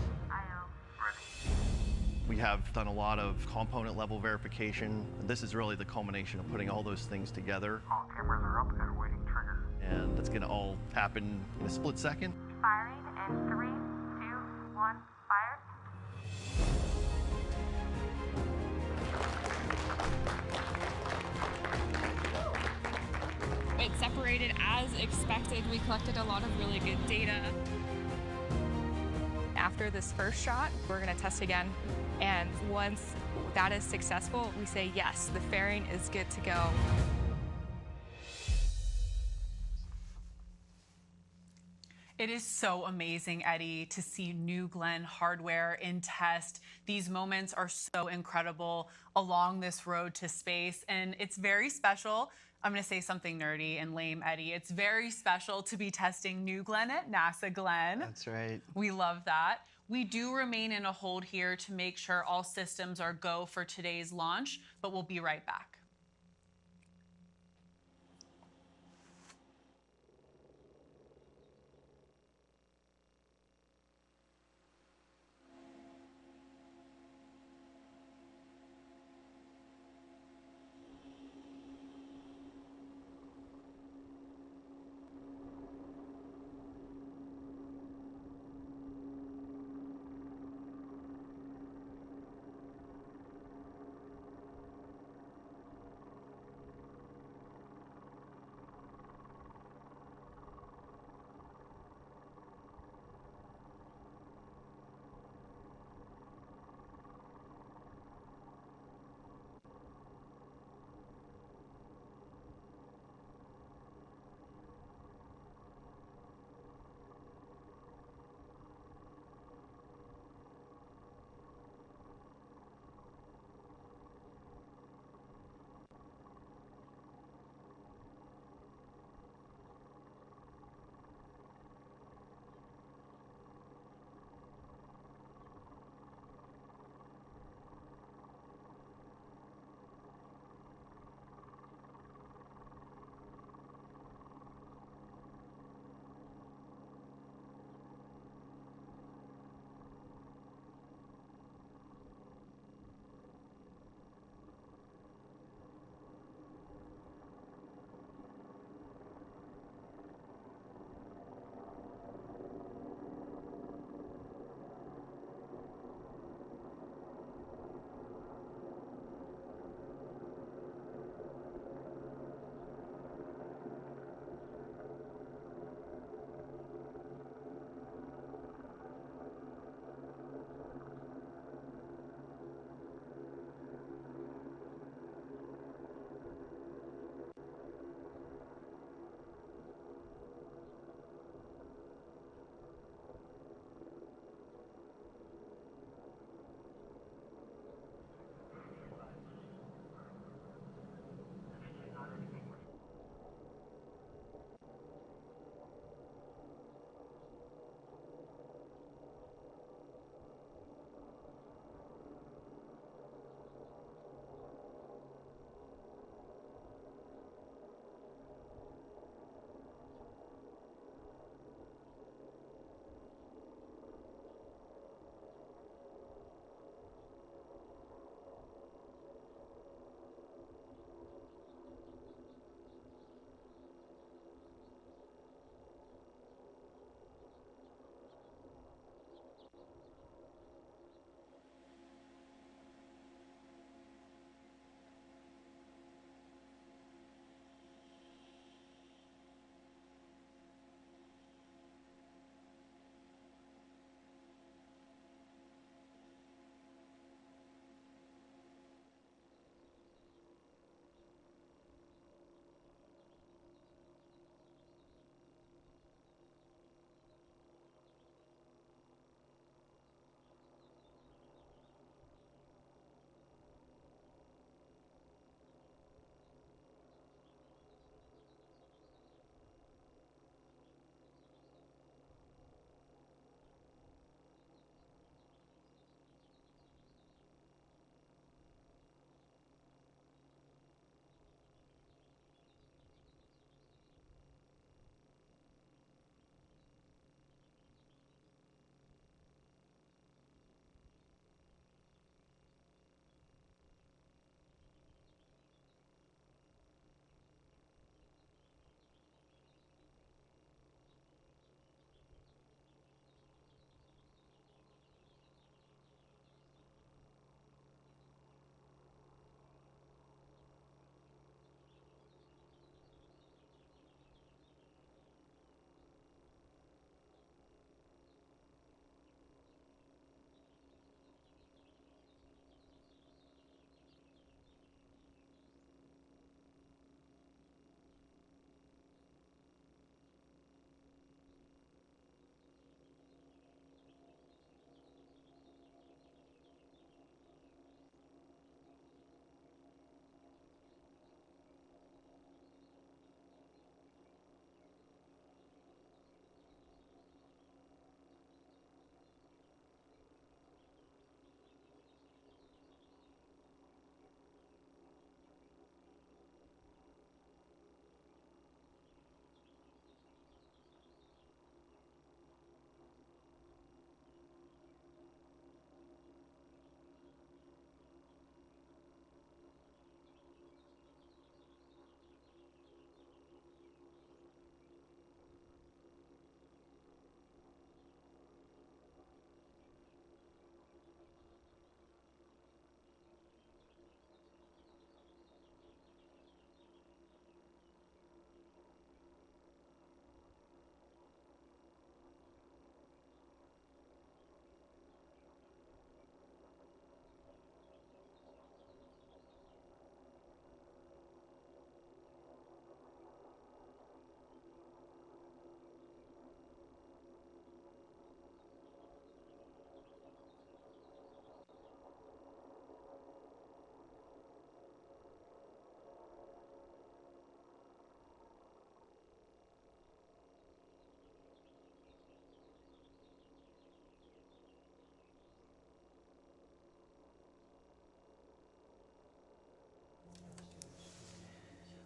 We have done a lot of component level verification. This is really the culmination of putting all those things together. All cameras are up and awaiting trigger. And it's going to all happen in a split second. Firing in 3, 2, 1, fire. It separated as expected. We collected a lot of really good data. After this first shot, we're going to test again. And once that is successful, we say, yes, the fairing is good to go. It is so amazing, Eddie, to see New Glenn hardware in test. These moments are so incredible along this road to space, and it's very special. I'm going to say something nerdy and lame, Eddie. It's very special to be testing New Glenn at NASA Glenn. That's right. We love that. We do remain in a hold here to make sure all systems are go for today's launch, but we'll be right back.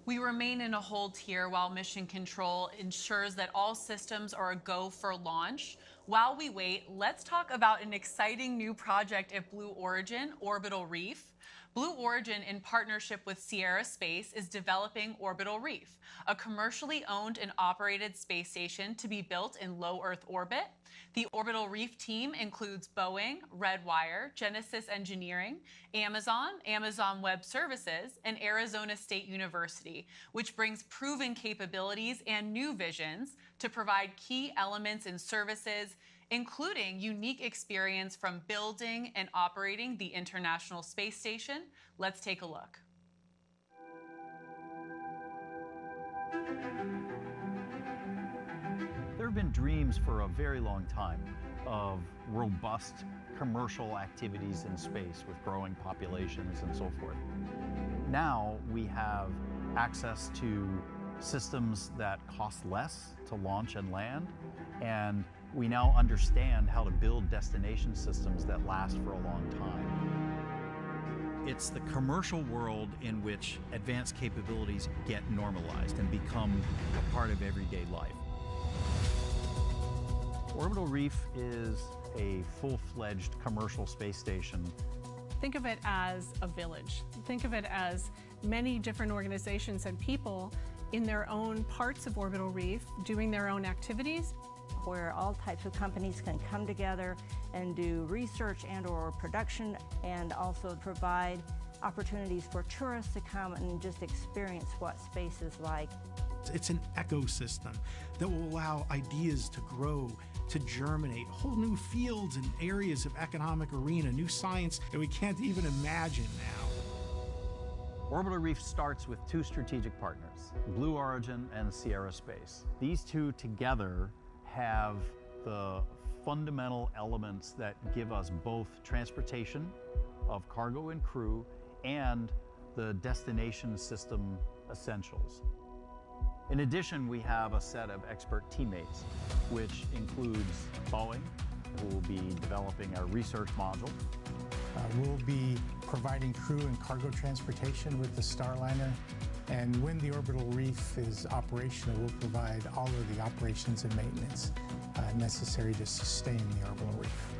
We remain in a hold here while mission control ensures that all systems are a go for launch. While we wait, let's talk about an exciting new project at Blue Origin, Orbital Reef. Blue Origin, in partnership with Sierra Space, is developing Orbital Reef, a commercially owned and operated space station to be built in low Earth orbit. The Orbital Reef team includes Boeing, Redwire, Genesis Engineering, Amazon, Amazon Web Services, and Arizona State University, which brings proven capabilities and new visions to provide key elements and services, including unique experience from building and operating the International Space Station. Let's take a look. There have been dreams for a very long time of robust commercial activities in space with growing populations and so forth. Now we have access to systems that cost less to launch and land, and we now understand how to build destination systems that last for a long time. It's the commercial world in which advanced capabilities get normalized and become a part of everyday life. Orbital Reef is a full-fledged commercial space station. Think of it as a village. Think of it as many different organizations and people in their own parts of Orbital Reef doing their own activities. Where all types of companies can come together and do research and/or production, and also provide opportunities for tourists to come and just experience what space is like. It's an ecosystem that will allow ideas to grow, to germinate, whole new fields and areas of economic arena, new science that we can't even imagine now. Orbital Reef starts with two strategic partners, Blue Origin and Sierra Space. These two together have the fundamental elements that give us both transportation of cargo and crew and the destination system essentials. In addition, we have a set of expert teammates, which includes Boeing, who will be developing our research module. We'll be providing crew and cargo transportation with the Starliner, and when the Orbital Reef is operational, we'll provide all of the operations and maintenance necessary to sustain the Orbital Reef.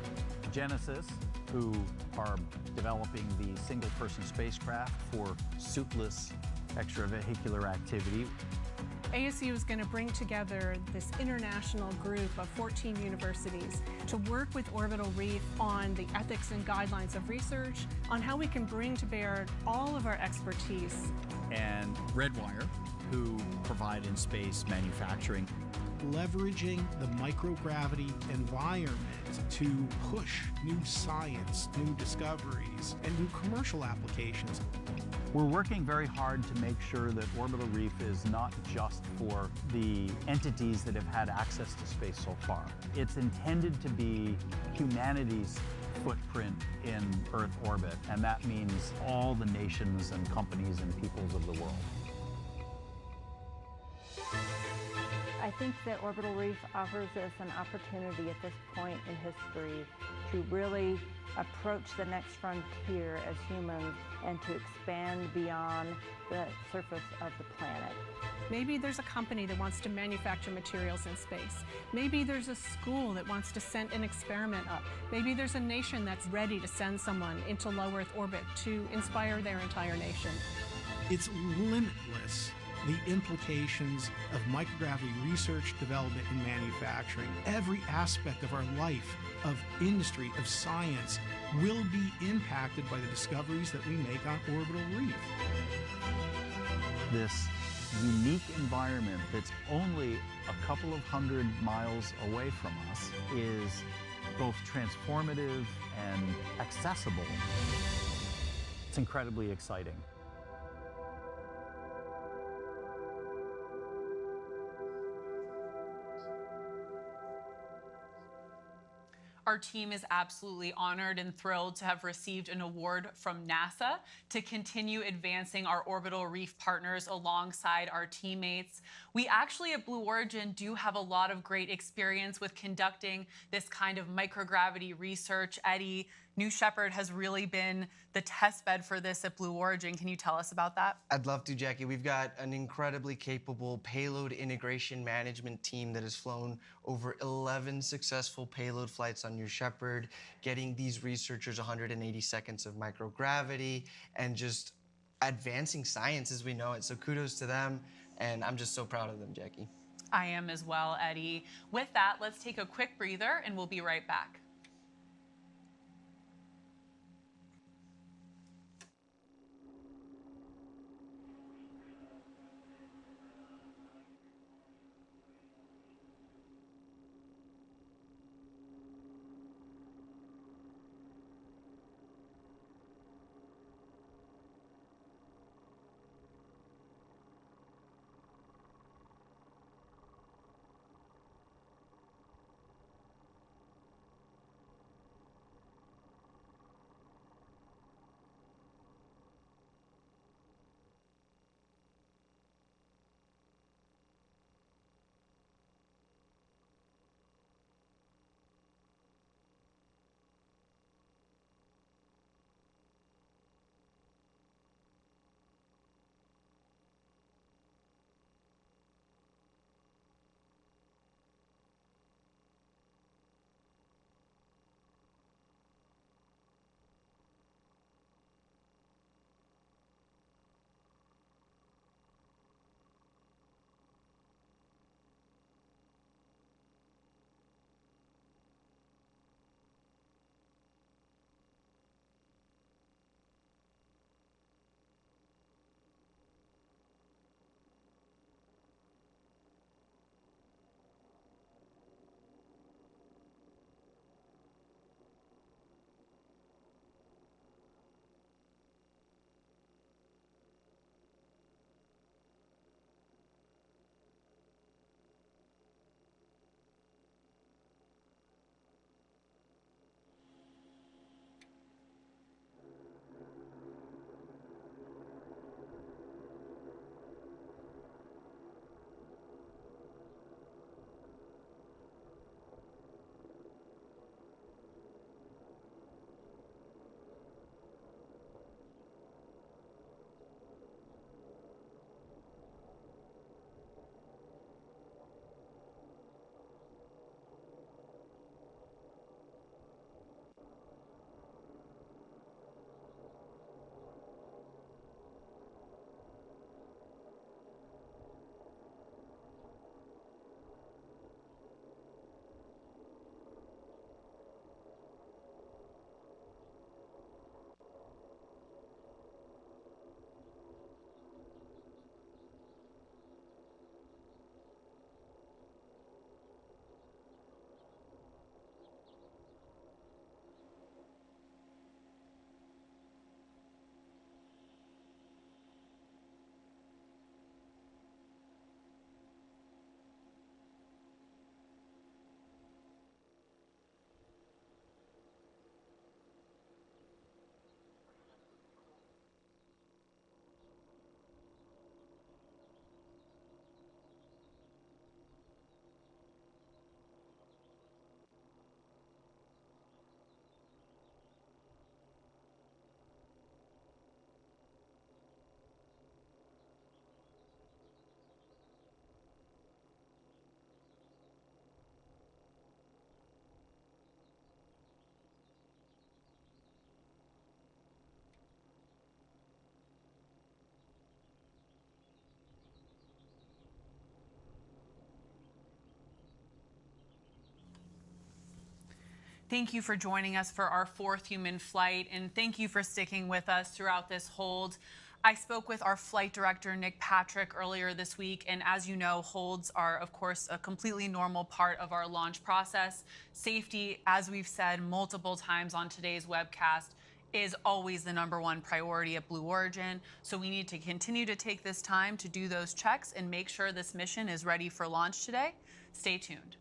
Genesis, who are developing the single-person spacecraft for suitless extravehicular activity. ASU is going to bring together this international group of 14 universities to work with Orbital Reef on the ethics and guidelines of research, on how we can bring to bear all of our expertise. And Redwire, who provide in-space manufacturing. Leveraging the microgravity environment to push new science, new discoveries, and new commercial applications. We're working very hard to make sure that Orbital Reef is not just for the entities that have had access to space so far. It's intended to be humanity's footprint in Earth orbit, and that means all the nations and companies and peoples of the world. I think that Orbital Reef offers us an opportunity at this point in history to really approach the next frontier as humans and to expand beyond the surface of the planet. Maybe there's a company that wants to manufacture materials in space. Maybe there's a school that wants to send an experiment up. Maybe there's a nation that's ready to send someone into low Earth orbit to inspire their entire nation. It's limitless, the implications of microgravity research, development, and manufacturing. Every aspect of our life, of industry, of science, will be impacted by the discoveries that we make on Orbital Reef. This unique environment that's only a couple of 100 miles away from us is both transformative and accessible. It's incredibly exciting. Our team is absolutely honored and thrilled to have received an award from NASA to continue advancing our Orbital Reef partners alongside our teammates. We actually at Blue Origin do have a lot of great experience with conducting this kind of microgravity research. Eddie, New Shepard has really been the test bed for this at Blue Origin. Can you tell us about that? I'd love to, Jackie. We've got an incredibly capable payload integration management team that has flown over 11 successful payload flights on New Shepard, getting these researchers 180 seconds of microgravity and just advancing science as we know it. So kudos to them, and I'm just so proud of them, Jackie. I am as well, Eddie. With that, let's take a quick breather and we'll be right back. Thank you for joining us for our 4th human flight, and thank you for sticking with us throughout this hold. I spoke with our flight director, Nick Patrick, earlier this week, and as you know, holds are, of course, a completely normal part of our launch process. Safety, as we've said multiple times on today's webcast, is always the #1 priority at Blue Origin, so we need to continue to take this time to do those checks and make sure this mission is ready for launch today. Stay tuned.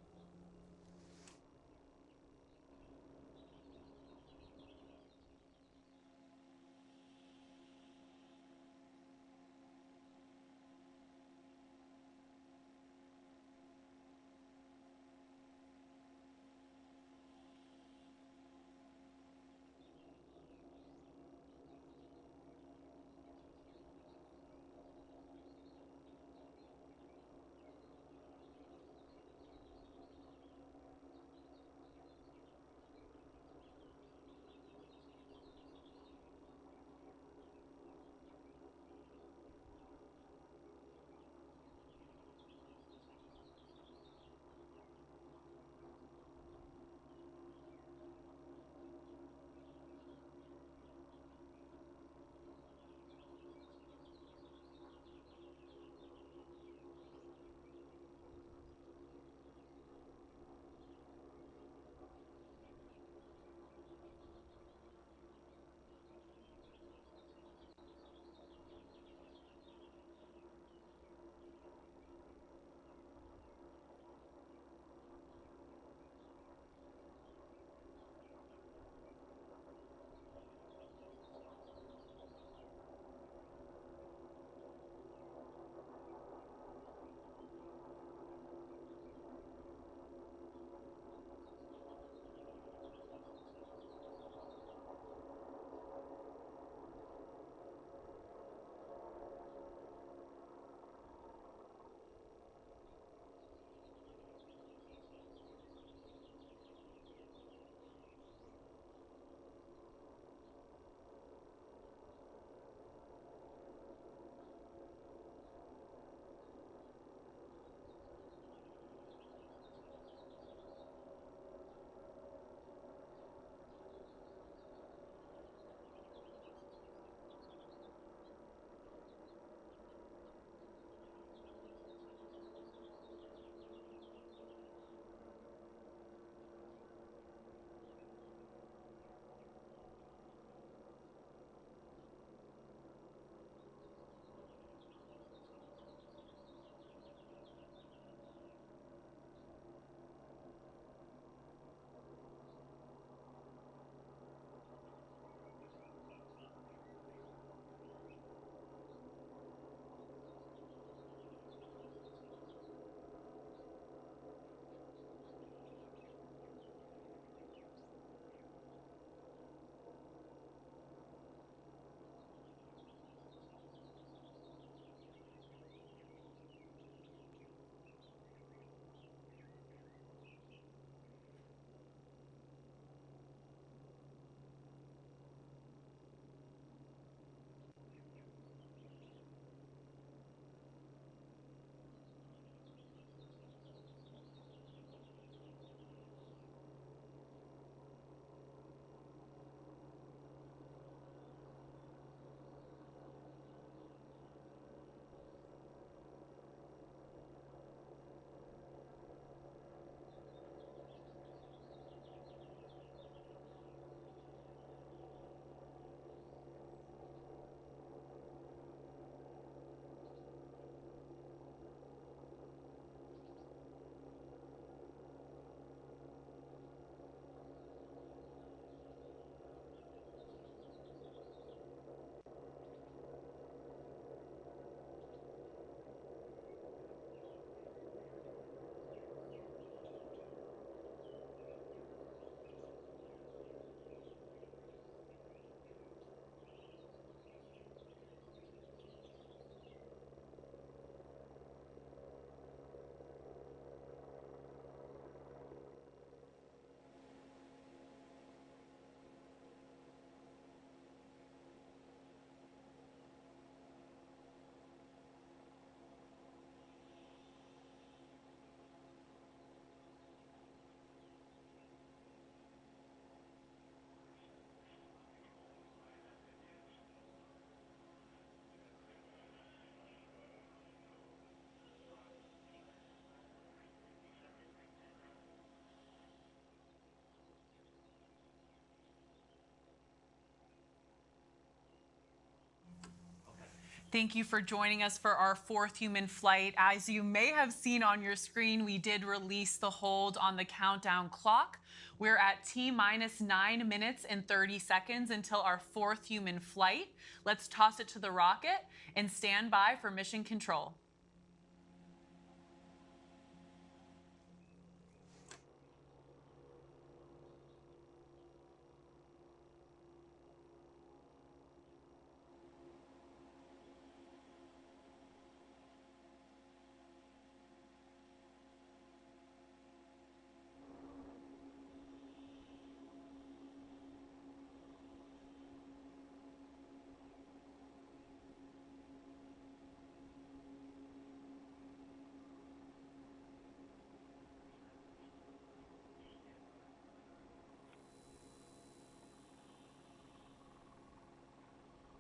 Thank you for joining us for our 4th human flight. As you may have seen on your screen, we did release the hold on the countdown clock. We're at T-minus 9 minutes and 30 seconds until our 4th human flight. Let's toss it to the rocket and stand by for mission control.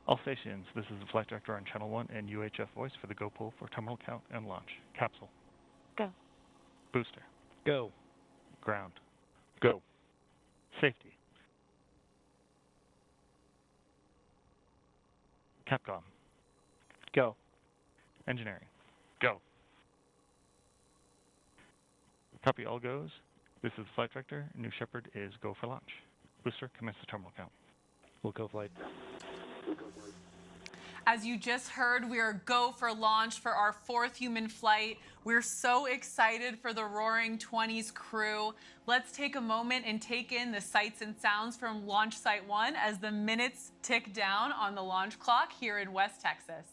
All stations, this is the flight director on Channel 1 and UHF voice for the go pull for terminal count and launch. Capsule. Go. Booster. Go. Ground. Go. Safety. Capcom. Go. Engineering. Go. Copy, all goes. This is flight director. New Shepard is go for launch. Booster, commence the terminal count. We'll go flight. As you just heard, we are go for launch for our 4th human flight. We're so excited for the Roaring 20s crew. Let's take a moment and take in the sights and sounds from Launch Site 1 as the minutes tick down on the launch clock here in West Texas.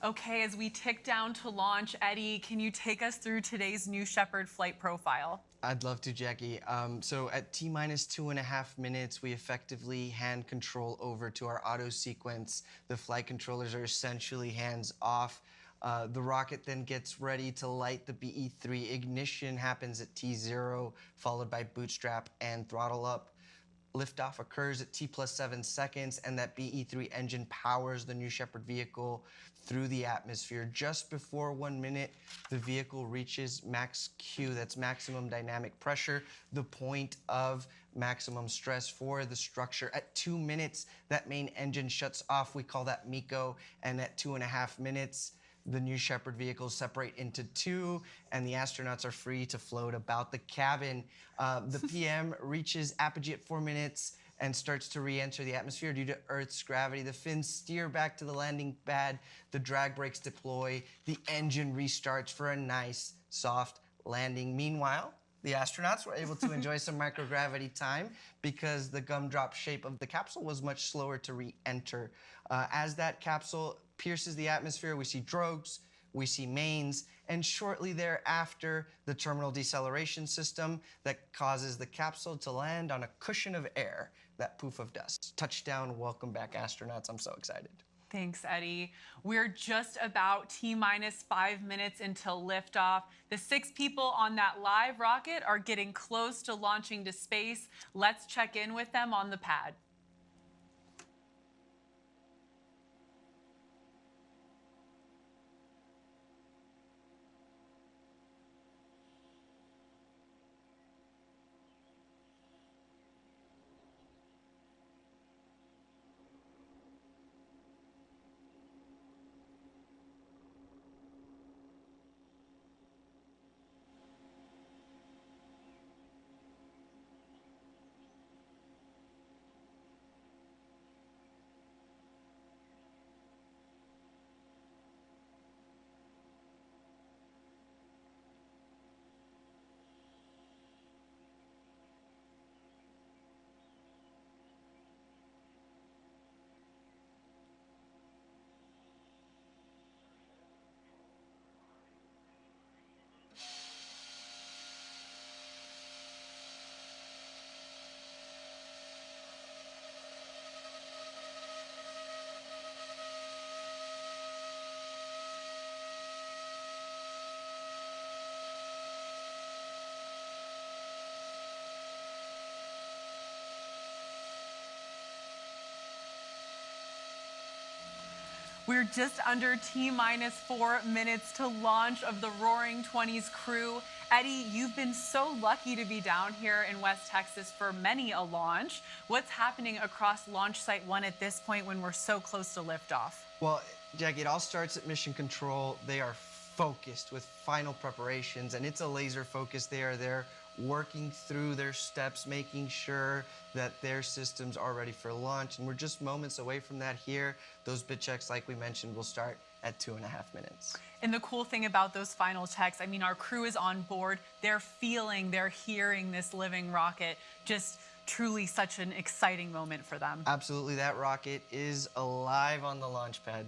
Okay, as we tick down to launch, Eddie, can you take us through today's New Shepard flight profile? I'd love to, Jackie. So at T-minus 2.5 minutes, we effectively hand control over to our auto sequence. The flight controllers are essentially hands off. The rocket then gets ready to light the BE-3. Ignition happens at T0, followed by bootstrap and throttle up. Liftoff occurs at T+7 seconds, and that BE-3 engine powers the New Shepard vehicle through the atmosphere. Just before 1 minute, the vehicle reaches max Q, that's maximum dynamic pressure, the point of maximum stress for the structure. At 2 minutes, that main engine shuts off. We call that MECO, and at 2.5 minutes, the New Shepard vehicles separate into 2, and the astronauts are free to float about the cabin. The PM reaches apogee at 4 minutes and starts to re-enter the atmosphere due to Earth's gravity. The fins steer back to the landing pad. The drag brakes deploy. The engine restarts for a nice, soft landing. Meanwhile, the astronauts were able to enjoy some microgravity time because the gumdrop shape of the capsule was much slower to re-enter. As that capsule pierces the atmosphere, we see drogues, we see mains, and shortly thereafter, the terminal deceleration system that causes the capsule to land on a cushion of air, that poof of dust. Touchdown, welcome back, astronauts. I'm so excited. Thanks, Eddie. We're just about T-minus 5 minutes until liftoff. The 6 people on that live rocket are getting close to launching to space. Let's check in with them on the pad. We're just under T-minus 4 minutes to launch of the Roaring 20s crew. Eddie, you've been so lucky to be down here in West Texas for many a launch. What's happening across Launch Site 1 at this point when we're so close to liftoff? Well, Jackie, it all starts at Mission Control. They are focused with final preparations, and it's a laser focus. They are there working through their steps, making sure that their systems are ready for launch. And we're just moments away from that here. Those bit checks, like we mentioned, will start at 2.5 minutes. And the cool thing about those final checks, I mean, our crew is on board. They're feeling, they're hearing this living rocket. Just truly such an exciting moment for them. Absolutely, that rocket is alive on the launch pad.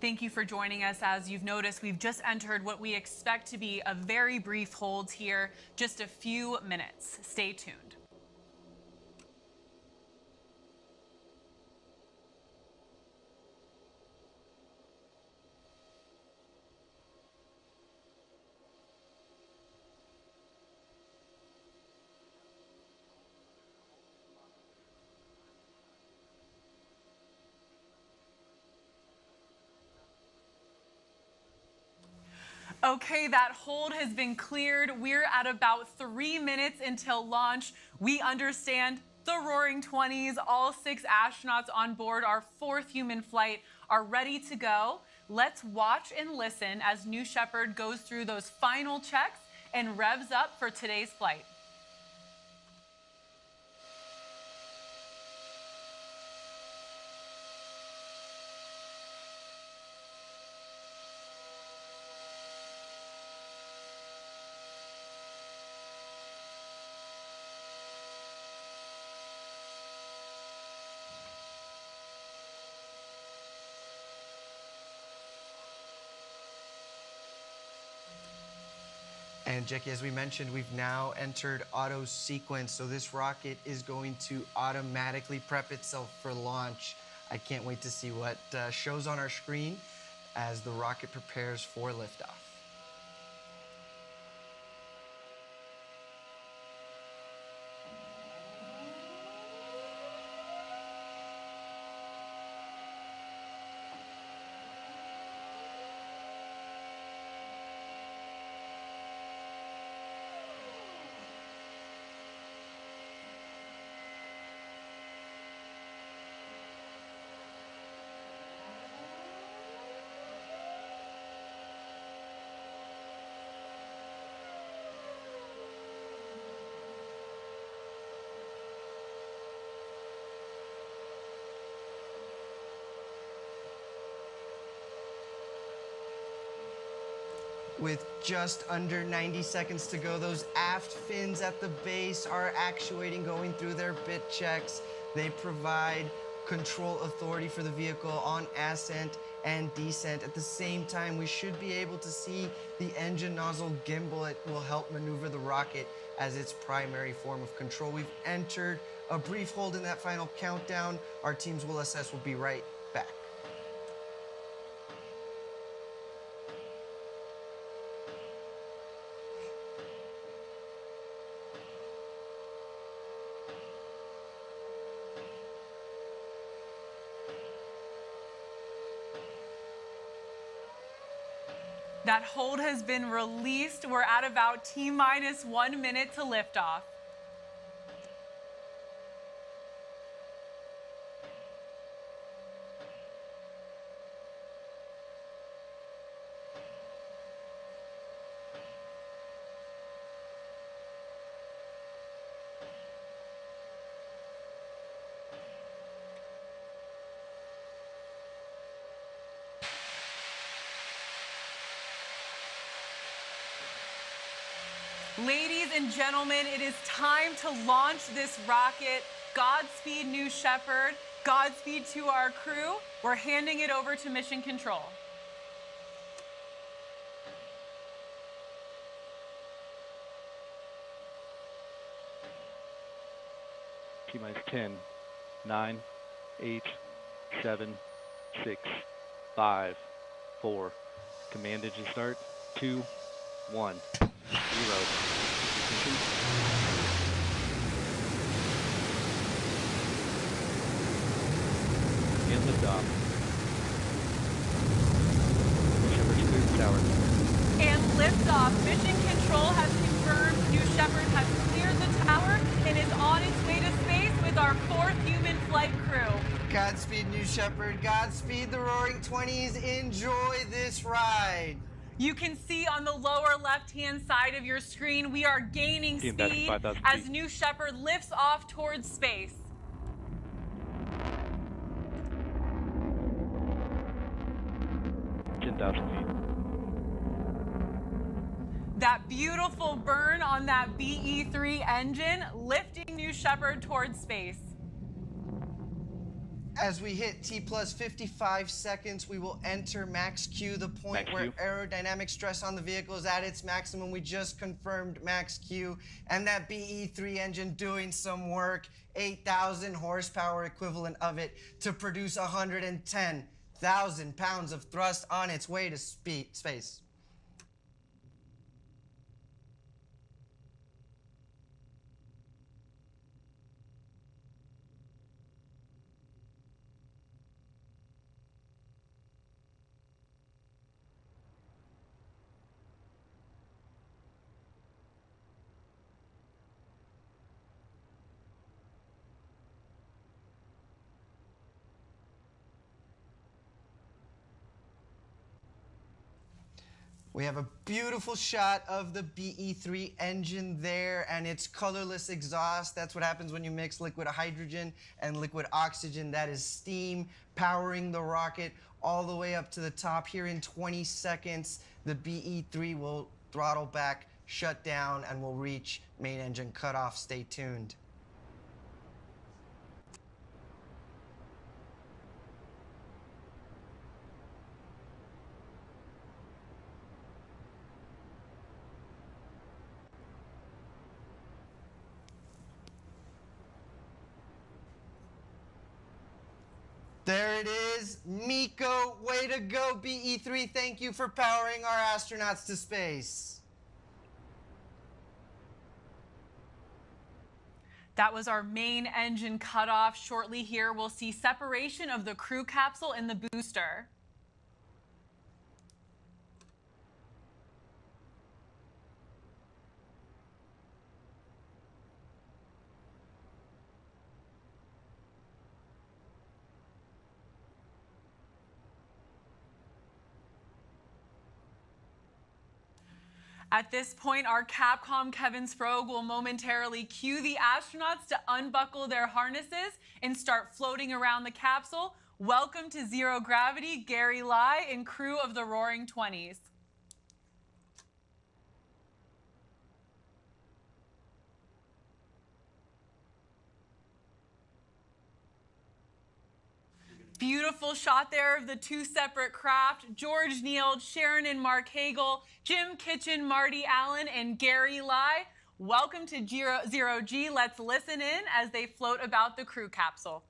Thank you for joining us. As you've noticed, we've just entered what we expect to be a very brief hold here, just a few minutes. Stay tuned. Okay, that hold has been cleared. We're at about 3 minutes until launch. We understand the Roaring 20s, all 6 astronauts on board our 4th human flight are ready to go. Let's watch and listen as New Shepard goes through those final checks and revs up for today's flight. And Jackie, as we mentioned, we've now entered auto sequence, so this rocket is going to automatically prep itself for launch. I can't wait to see what shows on our screen as the rocket prepares for liftoff. With just under 90 seconds to go, those aft fins at the base are actuating, going through their bit checks. They provide control authority for the vehicle on ascent and descent. At the same time, we should be able to see the engine nozzle gimbal. It will help maneuver the rocket as its primary form of control. We've entered a brief hold in that final countdown. Our teams will assess. We'll be right back. That hold has been released. We're at about T-minus 1 minute to liftoff. Ladies and gentlemen, it is time to launch this rocket. Godspeed, New Shepard. Godspeed to our crew. We're handing it over to Mission Control. T-minus 10, 9, 8, 7, 6, 5, 4. Command engine start. 2, 1, 0. Ignition. And liftoff. Shepard's cleared the tower. And liftoff. Mission Control has confirmed New Shepard has cleared the tower and is on its way to space with our 4th human flight crew. Godspeed, New Shepard. Godspeed, the Roaring Twenties. Enjoy this ride. You can see on the lower left-hand side of your screen, we are gaining speed as New Shepard lifts off towards space. feet. That beautiful burn on that BE-3 engine, lifting New Shepard towards space. As we hit T plus 55 seconds, we will enter max Q, the point Max where Q. aerodynamic stress on the vehicle is at its maximum. We just confirmed max Q, and that BE-3 engine doing some work, 8,000 horsepower equivalent of it, to produce 110,000 pounds of thrust on its way to space. We have a beautiful shot of the BE-3 engine there and its colorless exhaust. That's what happens when you mix liquid hydrogen and liquid oxygen. That is steam powering the rocket all the way up to the top. Here in 20 seconds, the BE-3 will throttle back, shut down, and will reach main engine cutoff. Stay tuned. There it is. Miko, way to go, BE-3. Thank you for powering our astronauts to space. That was our main engine cutoff. Shortly here, we'll see separation of the crew capsule and the booster. At this point, our Capcom Kevin Sprague will momentarily cue the astronauts to unbuckle their harnesses and start floating around the capsule. Welcome to Zero Gravity, Gary Lai and crew of the Roaring Twenties. Beautiful shot there of the two separate craft. George Nield, Sharon and Marc Hagle, Jim Kitchen, Marty Allen, and Gary Lai. Welcome to Zero G. Let's listen in as they float about the crew capsule.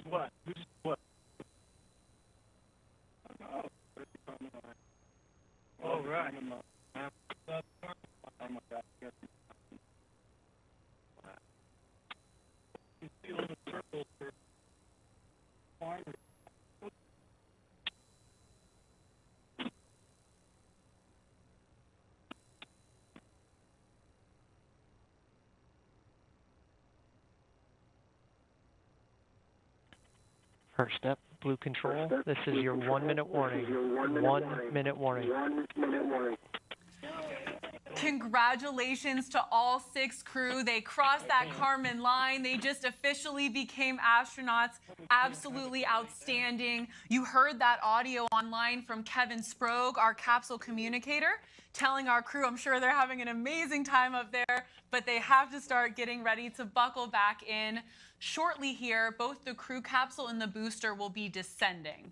What? Who's what? Oh, right. Oh, my God. First step, Blue Control. This is your 1 minute warning. 1 minute warning. Congratulations to all 6 crew. They crossed that Kármán line. They just officially became astronauts. Absolutely outstanding. You heard that audio online from Kevin Sprague, our capsule communicator, telling our crew, I'm sure they're having an amazing time up there, but they have to start getting ready to buckle back in. Shortly here, both the crew capsule and the booster will be descending.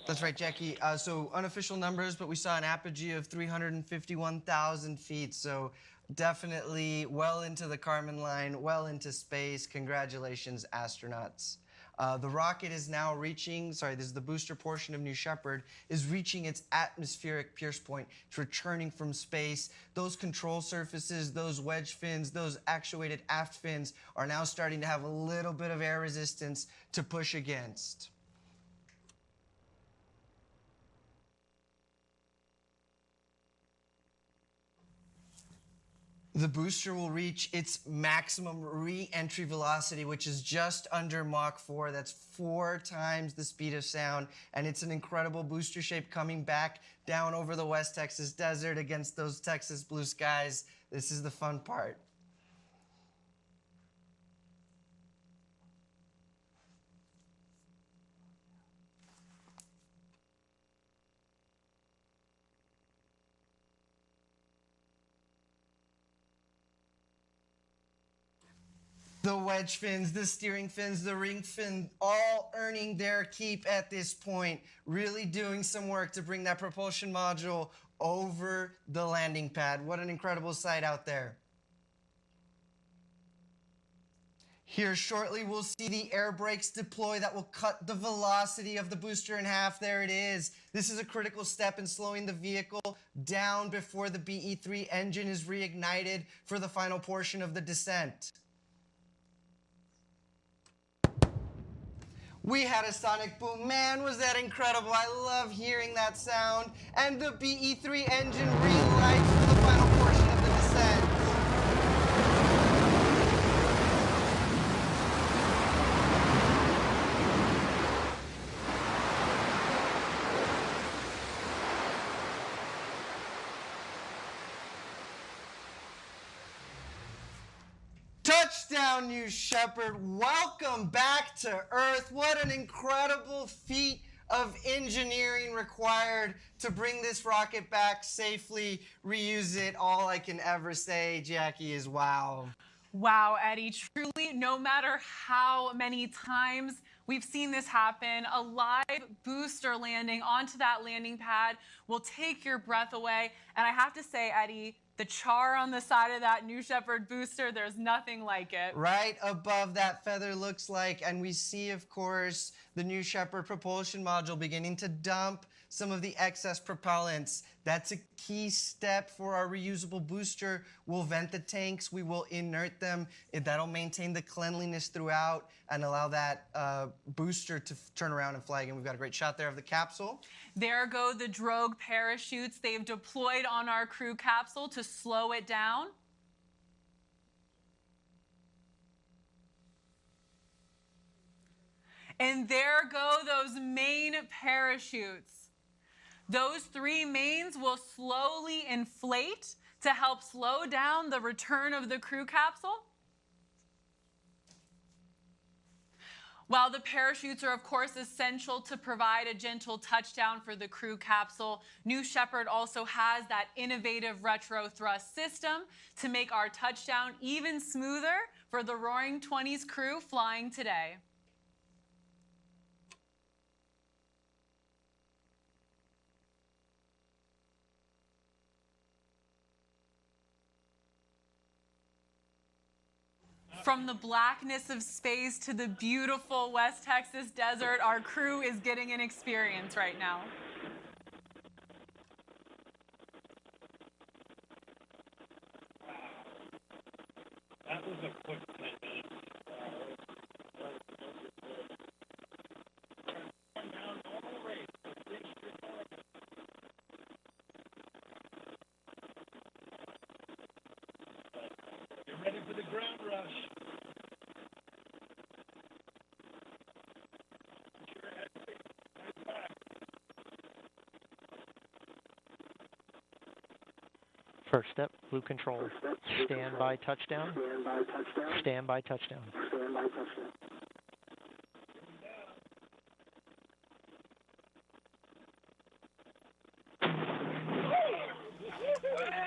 That's right, Jackie. So unofficial numbers, but we saw an apogee of 351,000 feet. So definitely well into the Kármán line, well into space. Congratulations, astronauts. The rocket is now reaching, this is the booster portion of New Shepard, is reaching its atmospheric pierce point. It's returning from space. Those control surfaces, those wedge fins, those actuated aft fins are now starting to have a little bit of air resistance to push against. The booster will reach its maximum re-entry velocity, which is just under Mach 4. That's 4 times the speed of sound. And it's an incredible booster shape coming back down over the West Texas desert against those Texas blue skies. This is the fun part. The wedge fins, the steering fins, the ring fin, all earning their keep at this point. Really doing some work to bring that propulsion module over the landing pad. What an incredible sight out there. Here shortly, we'll see the air brakes deploy that will cut the velocity of the booster in half. There it is. This is a critical step in slowing the vehicle down before the BE-3 engine is reignited for the final portion of the descent. We had a sonic boom. Man, was that incredible. I love hearing that sound. And the BE-3 engine relights for the final portion of the descent. Touchdown, New Shepard. Welcome back to Earth. What an incredible feat of engineering required to bring this rocket back safely, reuse it. All I can ever say, Jackie, is wow. Wow, Eddie, truly, no matter how many times we've seen this happen, a live booster landing onto that landing pad will take your breath away. And I have to say, Eddie, the char on the side of that New Shepard booster, there's nothing like it. Right above that feather looks like, and we see, of course, the New Shepard propulsion module beginning to dump some of the excess propellants. That's a key step for our reusable booster. We'll vent the tanks, we will inert them. That'll maintain the cleanliness throughout and allow that booster to turn around and fly again. We've got a great shot there of the capsule. There go the drogue parachutes they've deployed on our crew capsule to slow it down. And there go those main parachutes. Those 3 mains will slowly inflate to help slow down the return of the crew capsule. While the parachutes are, of course, essential to provide a gentle touchdown for the crew capsule, New Shepard also has that innovative retro thrust system to make our touchdown even smoother for the Roaring '20s crew flying today. From the blackness of space to the beautiful West Texas desert, our crew is getting an experience right now. That was a quick 10 minutes. Get ready for the ground rush. First step, Blue Control. Stand by touchdown. Stand by touchdown.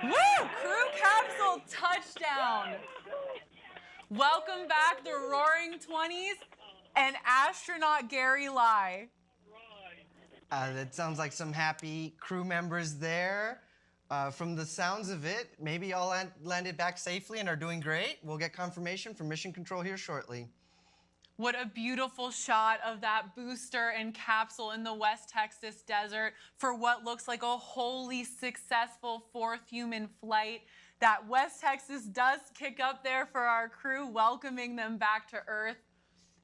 Woo! Crew capsule touchdown. Welcome back, the Roaring 20s and astronaut Gary Lai. That sounds like some happy crew members there. From the sounds of it, maybe all landed back safely and are doing great. We'll get confirmation from Mission Control here shortly. What a beautiful shot of that booster and capsule in the West Texas desert for what looks like a wholly successful 4th human flight. That West Texas does kick up there for our crew, welcoming them back to Earth.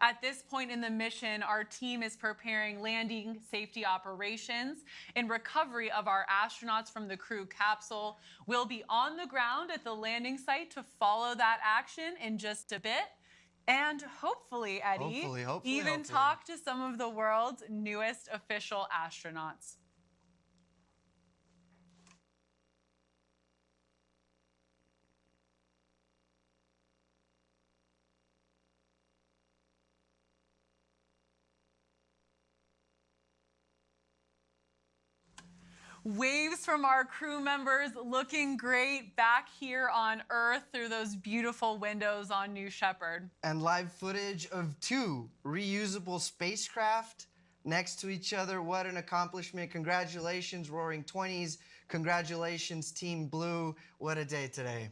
At this point in the mission, our team is preparing landing safety operations and recovery of our astronauts from the crew capsule. We'll be on the ground at the landing site to follow that action in just a bit. And hopefully, Eddie, even talk to some of the world's newest official astronauts. Waves from our crew members looking great back here on Earth through those beautiful windows on New Shepard. And live footage of 2 reusable spacecraft next to each other. What an accomplishment. Congratulations, Roaring 20s. Congratulations, Team Blue. What a day today.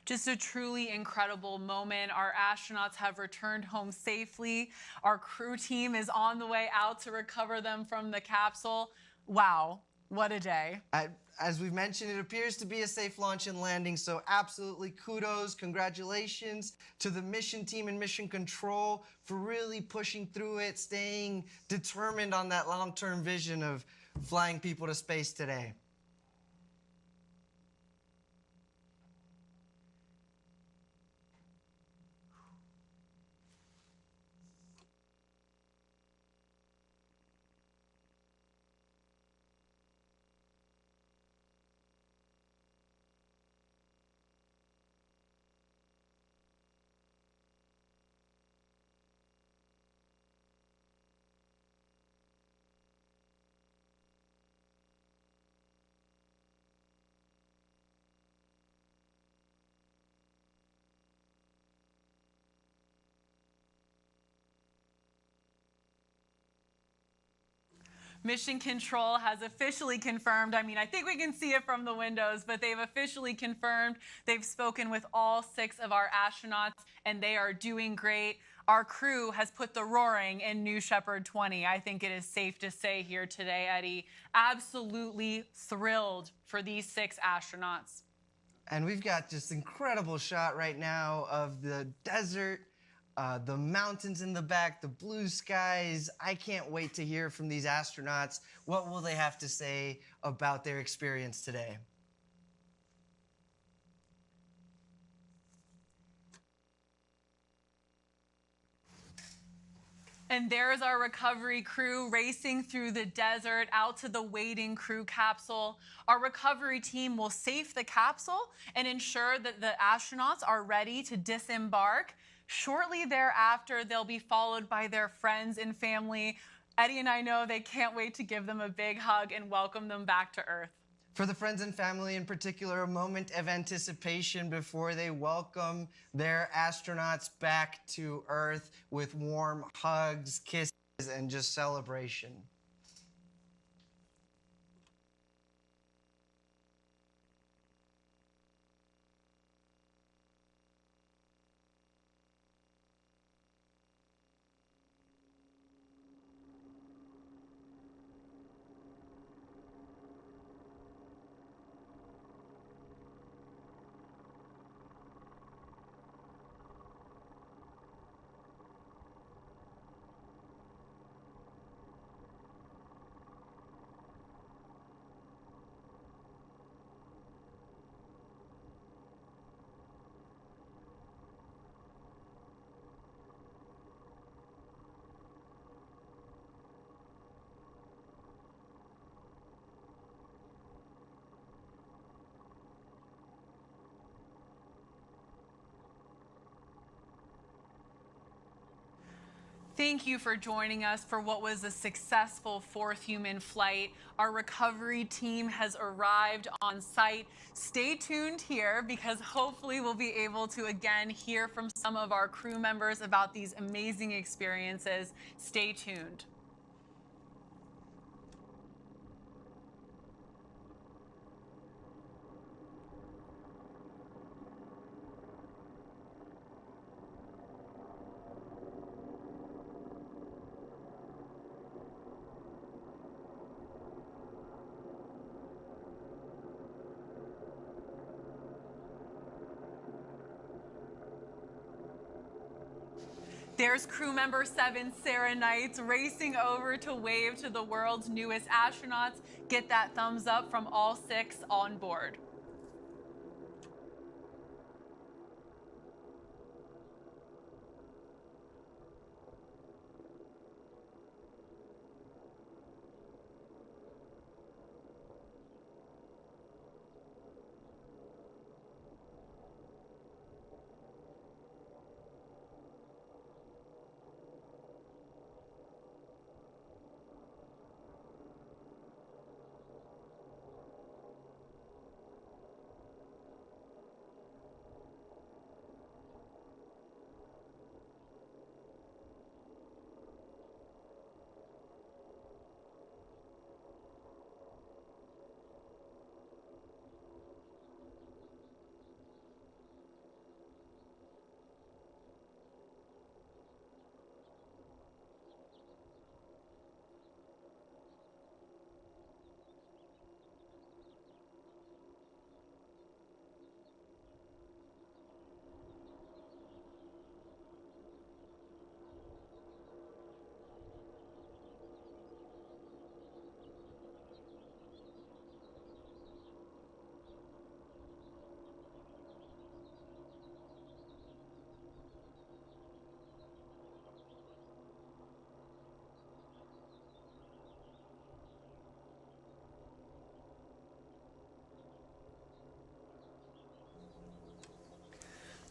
Just a truly incredible moment. Our astronauts have returned home safely. Our crew team is on the way out to recover them from the capsule. Wow. What a day. As we've mentioned, it appears to be a safe launch and landing, so absolutely kudos, congratulations to the mission team and Mission Control for really pushing through it, staying determined on that long-term vision of flying people to space today. Mission Control has officially confirmed, I mean, I think we can see it from the windows, but they've officially confirmed they've spoken with all 6 of our astronauts and they are doing great. Our crew has put the roaring in New Shepard 20. I think it is safe to say here today, Eddie, absolutely thrilled for these 6 astronauts. And we've got just incredible shot right now of the desert, the mountains in the back, the blue skies. I can't wait to hear from these astronauts. What will they have to say about their experience today? And there's our recovery crew racing through the desert out to the waiting crew capsule. Our recovery team will safe the capsule and ensure that the astronauts are ready to disembark. Shortly thereafter, they'll be followed by their friends and family. Eddie and I know they can't wait to give them a big hug and welcome them back to Earth. For the friends and family in particular, a moment of anticipation before they welcome their astronauts back to Earth with warm hugs, kisses, and just celebration. Thank you for joining us for what was a successful fourth human flight. Our recovery team has arrived on site. Stay tuned here because hopefully we'll be able to again hear from some of our crew members about these amazing experiences. Stay tuned. There's crew member 7, Sarah Knights, racing over to wave to the world's newest astronauts. Get that thumbs up from all 6 on board.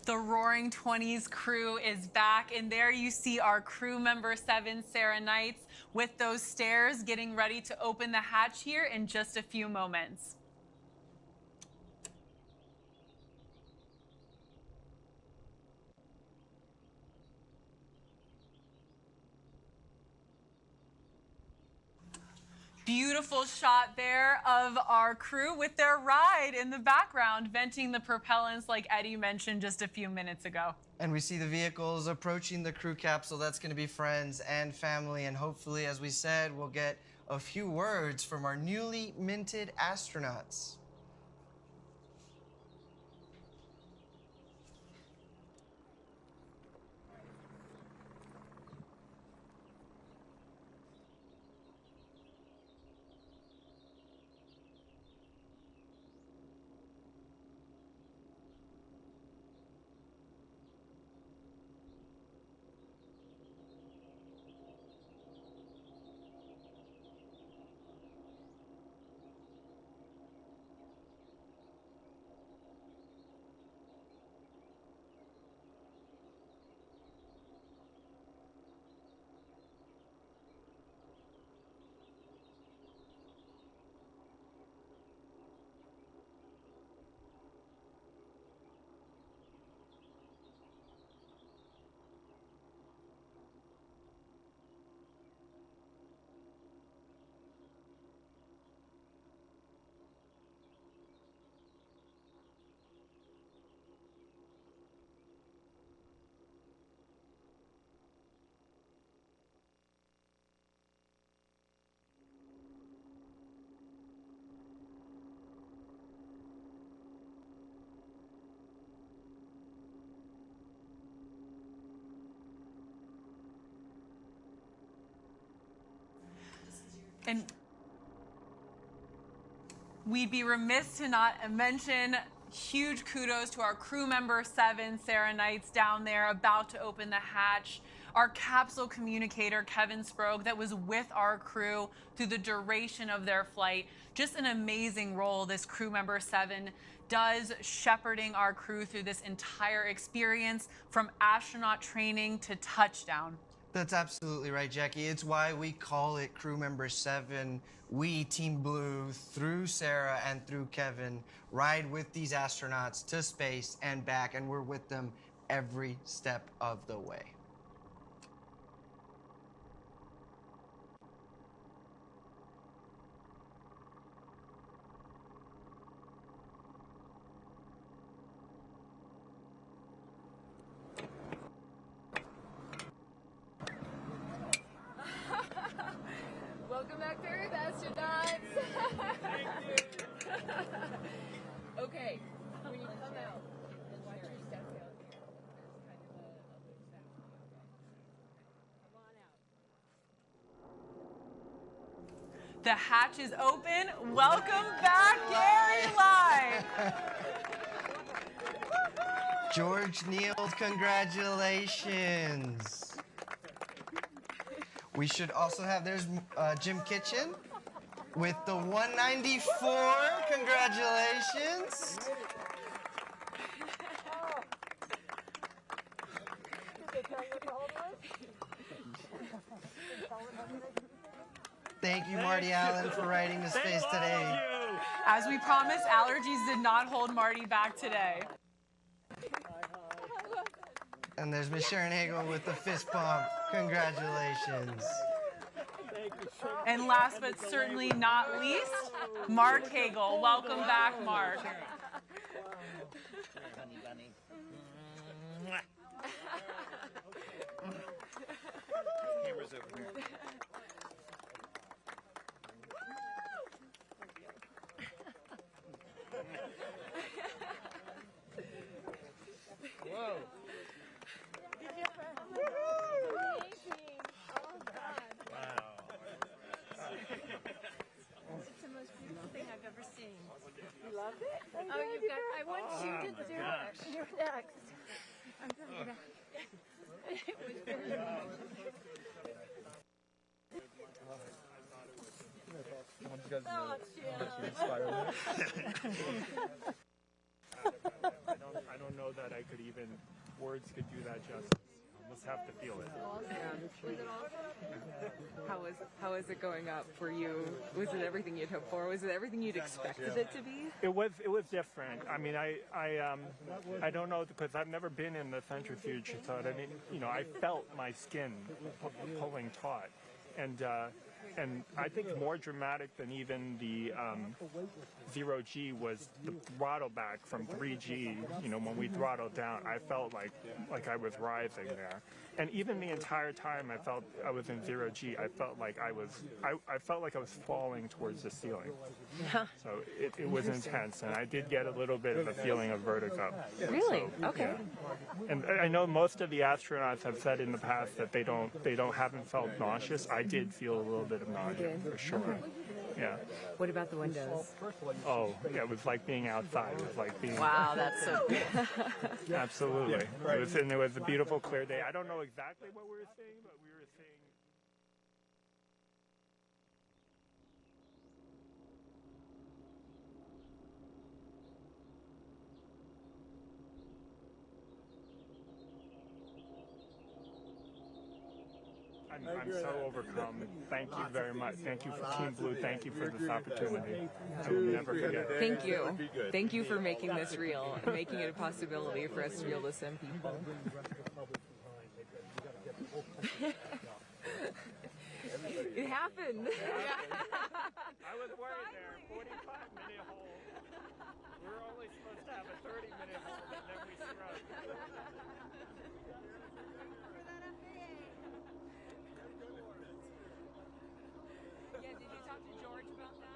The Roaring Twenties crew is back, and there you see our crew member 7, Sarah Knights, with those stairs getting ready to open the hatch here in just a few moments. Beautiful shot there of our crew with their ride in the background, venting the propellants like Eddie mentioned just a few minutes ago. And we see the vehicles approaching the crew capsule. That's going to be friends and family. And hopefully, as we said, we'll get a few words from our newly minted astronauts. And we'd be remiss to not mention huge kudos to our crew member 7, Sarah Knights, down there about to open the hatch. Our capsule communicator, Kevin Sprague, that was with our crew through the duration of their flight. Just an amazing role this crew member 7 does, shepherding our crew through this entire experience from astronaut training to touchdown. That's absolutely right, Jackie. It's why we call it Crew Member 7. We, Team Blue, through Sarah and through Kevin, ride with these astronauts to space and back, and we're with them every step of the way. Welcome back, Pair of Astronauts. Thank you. Okay, when you come out, watch your step down here. There's kind of a loose sound. Come on out. The hatch is open. Welcome back, Gary Live. George Nield, congratulations. We should also have, there's Jim Kitchen with the 194. Congratulations. Thank you, Marty Allen, for riding to space today. As we promised, allergies did not hold Marty back today. And there's Miss Sharon Hagle with the fist pump. Congratulations. And last but certainly not least, Marc Hagle. Welcome back, Marc. Camera's over here. Whoa. It's the most beautiful thing I've ever seen. You loved it? Oh, you've got. I want you to do it. You're next. I'm gonna. It was very I don't know that I could even, words could do that justice. I must have to feel it. How was it going up for you? Was it everything you'd hoped for? Was it everything you'd expected it to be? It was different. I mean, I don't know, because I've never been in the centrifuge, so I mean, you know, I felt my skin pulling taut, and I think more dramatic than even the 0G was the throttle back from 3G. You know, when we throttled down, I felt like I was rising there, and even the entire time I felt I was in 0G, I felt like I was falling towards the ceiling. So it was intense, and I did get a little bit of a feeling of vertigo. Really? So, okay. Yeah. And I know most of the astronauts have said in the past that they haven't felt nauseous. I did feel a little bit of nausea for sure. Okay. Yeah. What about the windows? Oh, yeah, it was like being outside. It was like being. Wow, that's so good. Absolutely. It was a beautiful, clear day. I don't know exactly what we were seeing, but we were seeing. I'm so overcome. Thank you very much. Thank you for Team Blue. Thank you for this opportunity. I will never forget it. Thank you. Thank you for making this real and making it a possibility for us to be able to send people. It happened. I was worried there. 45-minute hold. We were only supposed to have a 30-minute hold, and then we scrubbed. Yeah, did you talk to George about that?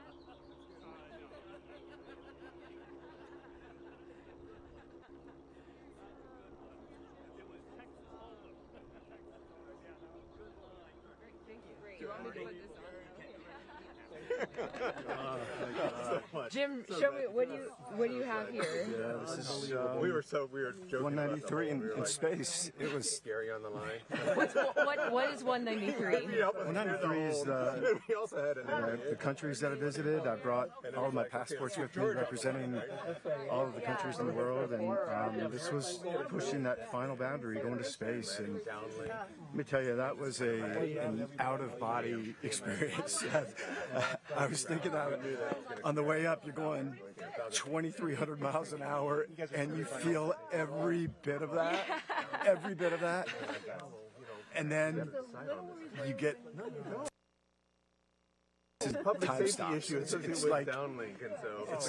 Thank you. Do you want me to put this on? Oh, my God. much. Jim, show me what do you have here? Yeah, this is we were joking 193 in space. It was scary on the line. What is 193? 193 is we also had the countries that I visited. I brought all of my passports with me, representing all of the countries in the world, and this was pushing that final boundary, going to space. And let me tell you, that was an out-of-body experience. I was thinking that on the way up, you're going 2,300 miles an hour, and you feel every bit of that, and then you get time stops. It's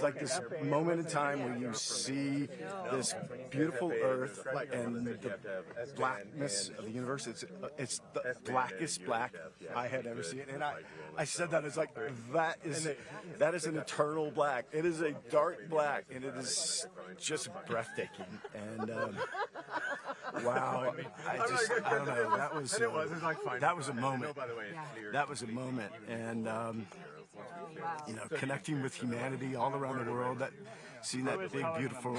like this moment in time where you see this beautiful Earth and the blackness of the universe. It's the blackest black I had ever seen, and I said that it's like that is an eternal black. It is a dark black, and it is just breathtaking. And wow, I don't know. That was a moment. That was a moment, and connecting with humanity all around the world. Seeing that big, beautiful.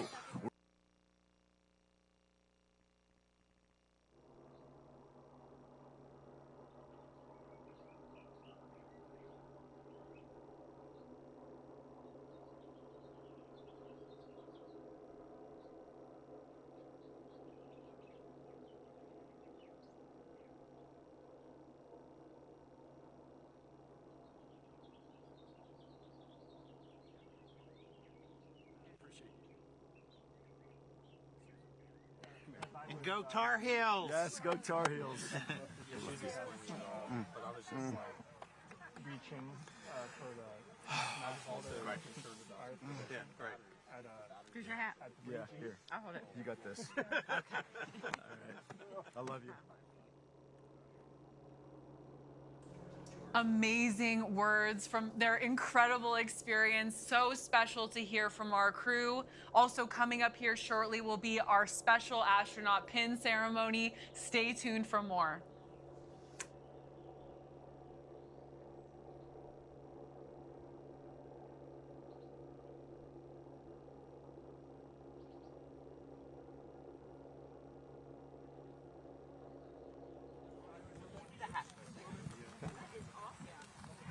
Go Tar Heels! Yes, go Tar Heels. Reaching for the yeah, right. Here's your hat. Yeah, here. I'll hold it. You got this. Okay. All right. I love you. Amazing words from their incredible experience. So special to hear from our crew. Also coming up here shortly will be our special astronaut pin ceremony. Stay tuned for more.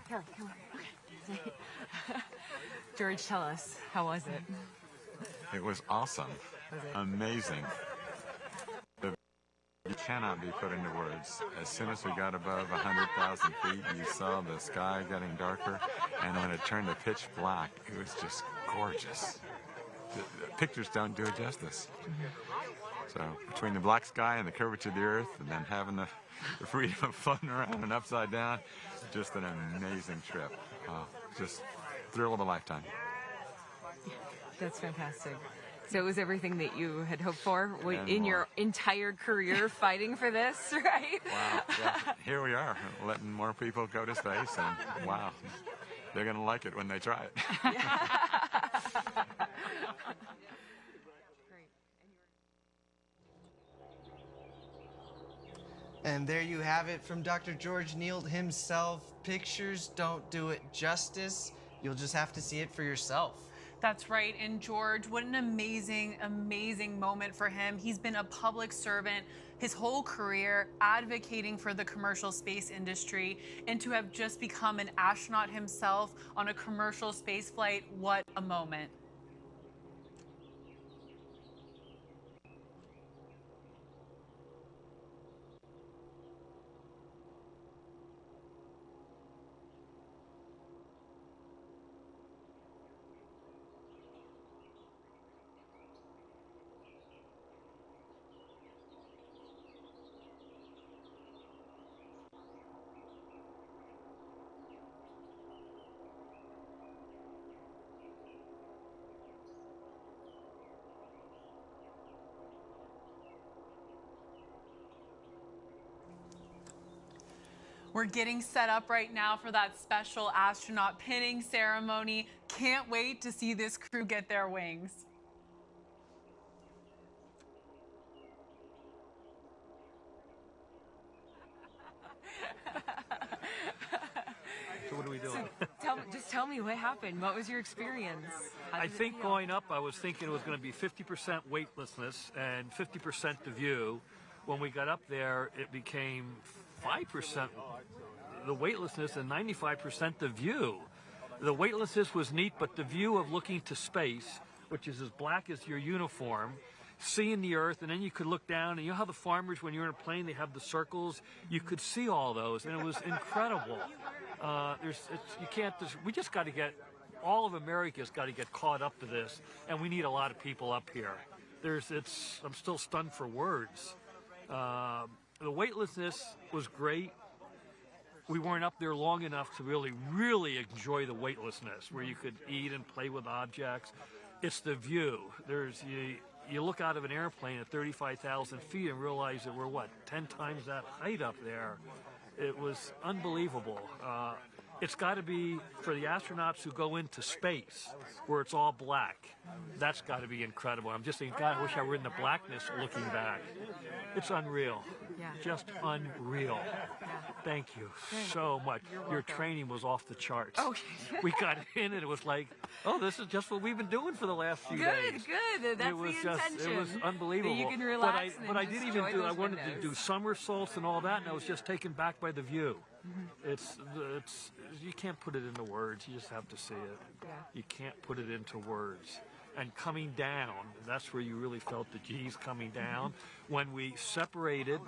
Here, come on. Okay. George, tell us, how was it? It was awesome. Amazing. You cannot be put into words. As soon as we got above 100,000 feet, you saw the sky getting darker, and when it turned to pitch black, it was just gorgeous. The pictures don't do it justice. So between the black sky and the curvature of the Earth, and then having the freedom of floating around and upside down, just an amazing trip. Just thrill of a lifetime. That's fantastic. So it was everything that you had hoped for And your entire career fighting for this, right? Wow. Yeah. Here we are, letting more people go to space, and wow, they're going to like it when they try it. And there you have it from Dr. George Nield himself. Pictures don't do it justice. You'll just have to see it for yourself. That's right. And George, what an amazing, amazing moment for him. He's been a public servant his whole career, advocating for the commercial space industry, and to have just become an astronaut himself on a commercial space flight, what a moment. We're getting set up right now for that special astronaut pinning ceremony. Can't wait to see this crew get their wings. So what are we doing? Just tell me, what happened? What was your experience? I think going up, I was thinking it was going to be 50% weightlessness and 50% the view. When we got up there, it became 5% the weightlessness and 95% the view. The weightlessness was neat, but the view of looking to space, which is as black as your uniform, seeing the Earth, and then you could look down, and you know how the farmers, when you're in a plane, they have the circles? You could see all those, and it was incredible. We just got to get, all of America's got to get caught up to this, and we need a lot of people up here. I'm still stunned for words. The weightlessness was great. We weren't up there long enough to really, really enjoy the weightlessness, where you could eat and play with objects. It's the view. You look out of an airplane at 35,000 feet and realize that we're, 10 times that height up there. It was unbelievable. It's got to be, for the astronauts who go into space, where it's all black, that's got to be incredible. I'm just thinking, God, I wish I were in the blackness looking back. It's unreal. Yeah. Just unreal. Yeah. Thank you so much. Your training was off the charts. Oh. We got in and it was like, oh, this is just what we've been doing for the last few days. Good. That's the intention. It was unbelievable. That you can relax but I did even I wanted to do somersaults and all that, and I was just taken back by the view. It's you can't put it into words. You just have to see it. Yeah. You can't put it into words. And coming down, that's where you really felt the G's coming down. When we separated,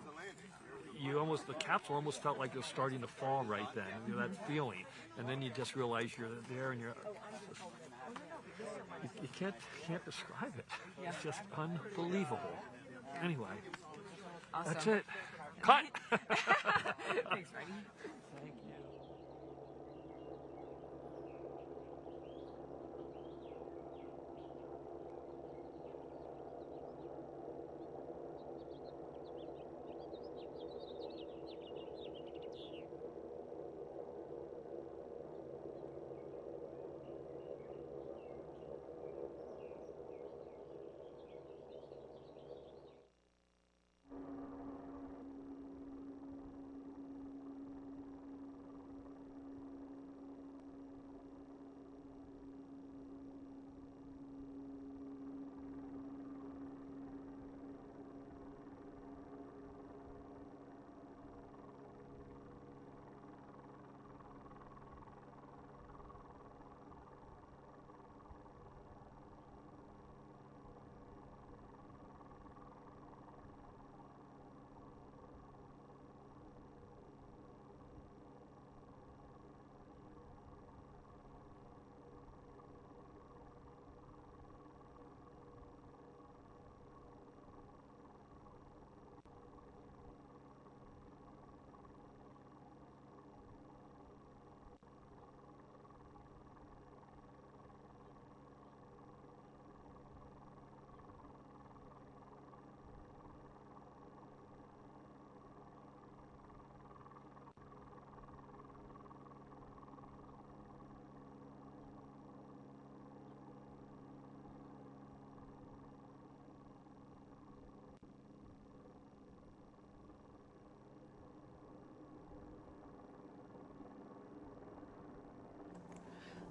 the capsule almost felt like it was starting to fall right then. You know, that feeling, and then you just realize you're there, and you can't describe it. Yeah. It's just unbelievable. Anyway, Awesome. that's it. Cut. Thanks, Marty. Thank you.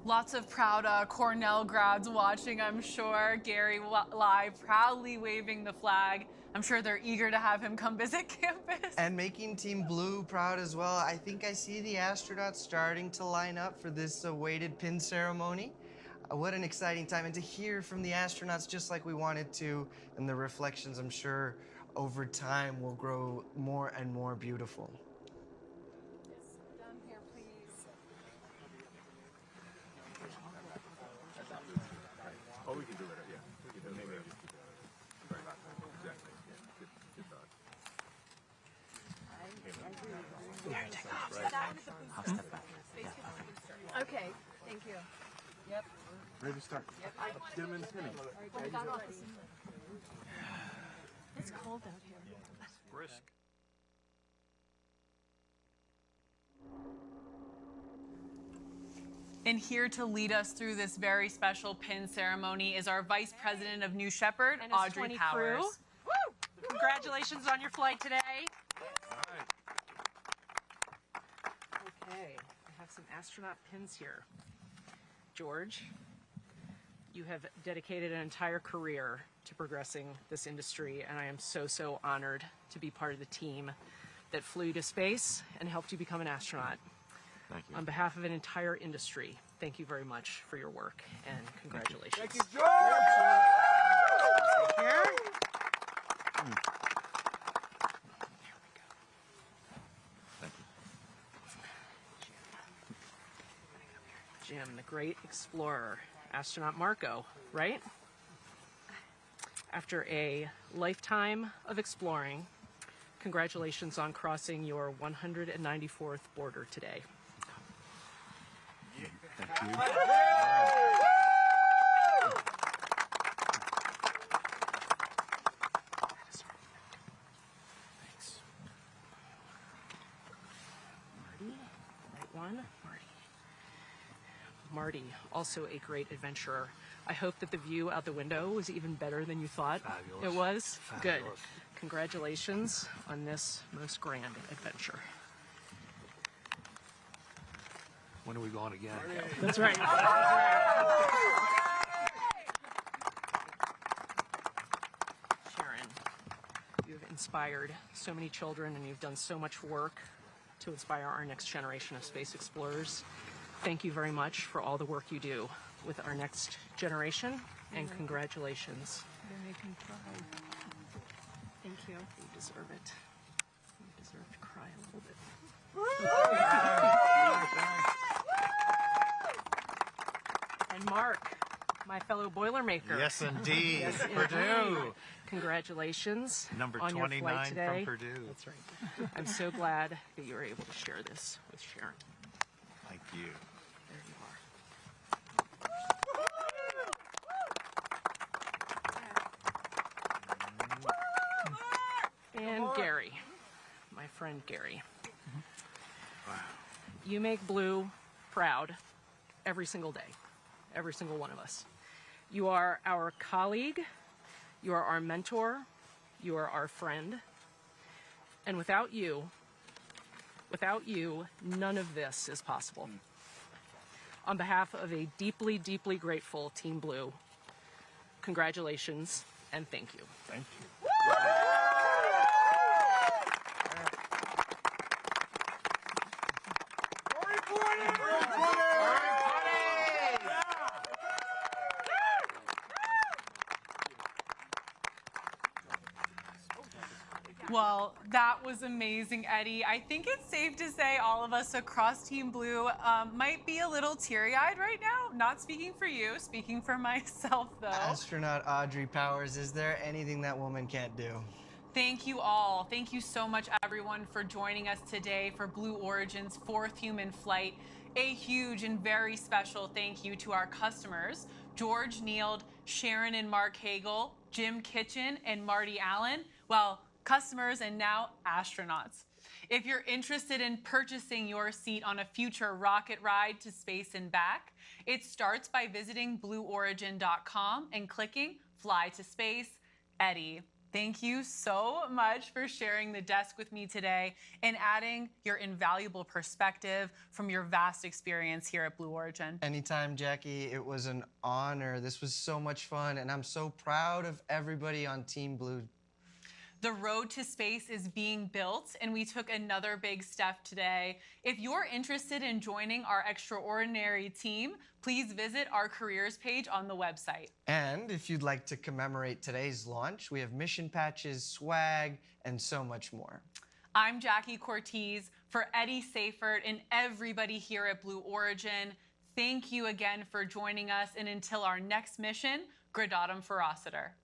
Lots of proud Cornell grads watching, I'm sure. Gary live, proudly waving the flag. I'm sure they're eager to have him come visit campus. And making Team Blue proud as well. I think I see the astronauts starting to line up for this awaited pin ceremony. What an exciting time. And to hear from the astronauts just like we wanted to, and the reflections, I'm sure, over time will grow more and more beautiful. Down here, please. Oh, we can do it, yeah. We can do it. Maybe I'll just keep it. Right. Exactly. Yeah. Good thought. Here, take off. I'll step back. Okay, thank you. Yep. Ready to start. Yep. Get them in the pinning. It's cold out here. Brisk. And here to lead us through this very special pin ceremony is our Vice President of New Shepard, And his Audrey 20 Powers. crew. Woo! Congratulations on your flight today. Okay, I have some astronaut pins here. George, you have dedicated an entire career to progressing this industry, and I am so honored to be part of the team that flew you to space and helped you become an astronaut. Thank you. On behalf of an entire industry, thank you very much for your work, and congratulations. Thank you, George! Here. Jim, the great explorer, astronaut Marco, right? After a lifetime of exploring, congratulations on crossing your 194th border today. Thank you. Thanks. Marty, right one, Marty. Marty, also a great adventurer. I hope that the view out the window was even better than you thought. Fabulous. It was? Fabulous. Good. Congratulations on this most grand adventure. When are we going again? That's right. Sharon, you've inspired so many children and you've done so much work to inspire our next generation of space explorers. Thank you very much for all the work you do with our next generation, and congratulations. You're making cry. Thank you. You deserve it. You deserve to cry a little bit. And Marc, my fellow Boilermaker. Yes, indeed. Yes, Purdue. indeed. Congratulations Number on your 29 flight today. from Purdue. That's right. I'm so glad that you were able to share this with Sharon. Thank you. There you are. And Gary, my friend Gary. You make Blue proud every single day, every single one of us. You are our colleague, you are our mentor, you are our friend, and without you, none of this is possible. On behalf of a deeply, deeply grateful Team Blue, congratulations and thank you. Thank you. Well, that was amazing, Eddie. I think it's safe to say all of us across Team Blue might be a little teary-eyed right now. Not speaking for you, speaking for myself, though. Astronaut Audrey Powers, is there anything that woman can't do? Thank you all. Thank you so much, everyone, for joining us today for Blue Origin's 4th human flight. A huge and very special thank you to our customers, George Nield, Sharon and Marc Hagle, Jim Kitchen, and Marty Allen. Well, customers and now astronauts. If you're interested in purchasing your seat on a future rocket ride to space and back, it starts by visiting blueorigin.com and clicking Fly to Space. Eddie, thank you so much for sharing the desk with me today and adding your invaluable perspective from your vast experience here at Blue Origin. Anytime, Jackie. It was an honor. This was so much fun, and I'm so proud of everybody on Team Blue. The road to space is being built, and we took another big step today. If you're interested in joining our extraordinary team, please visit our careers page on the website. And if you'd like to commemorate today's launch, we have mission patches, swag, and so much more. I'm Jackie Cortez. For Eddie Seyfert and everybody here at Blue Origin, thank you again for joining us, and until our next mission, Gradatum Ferociter.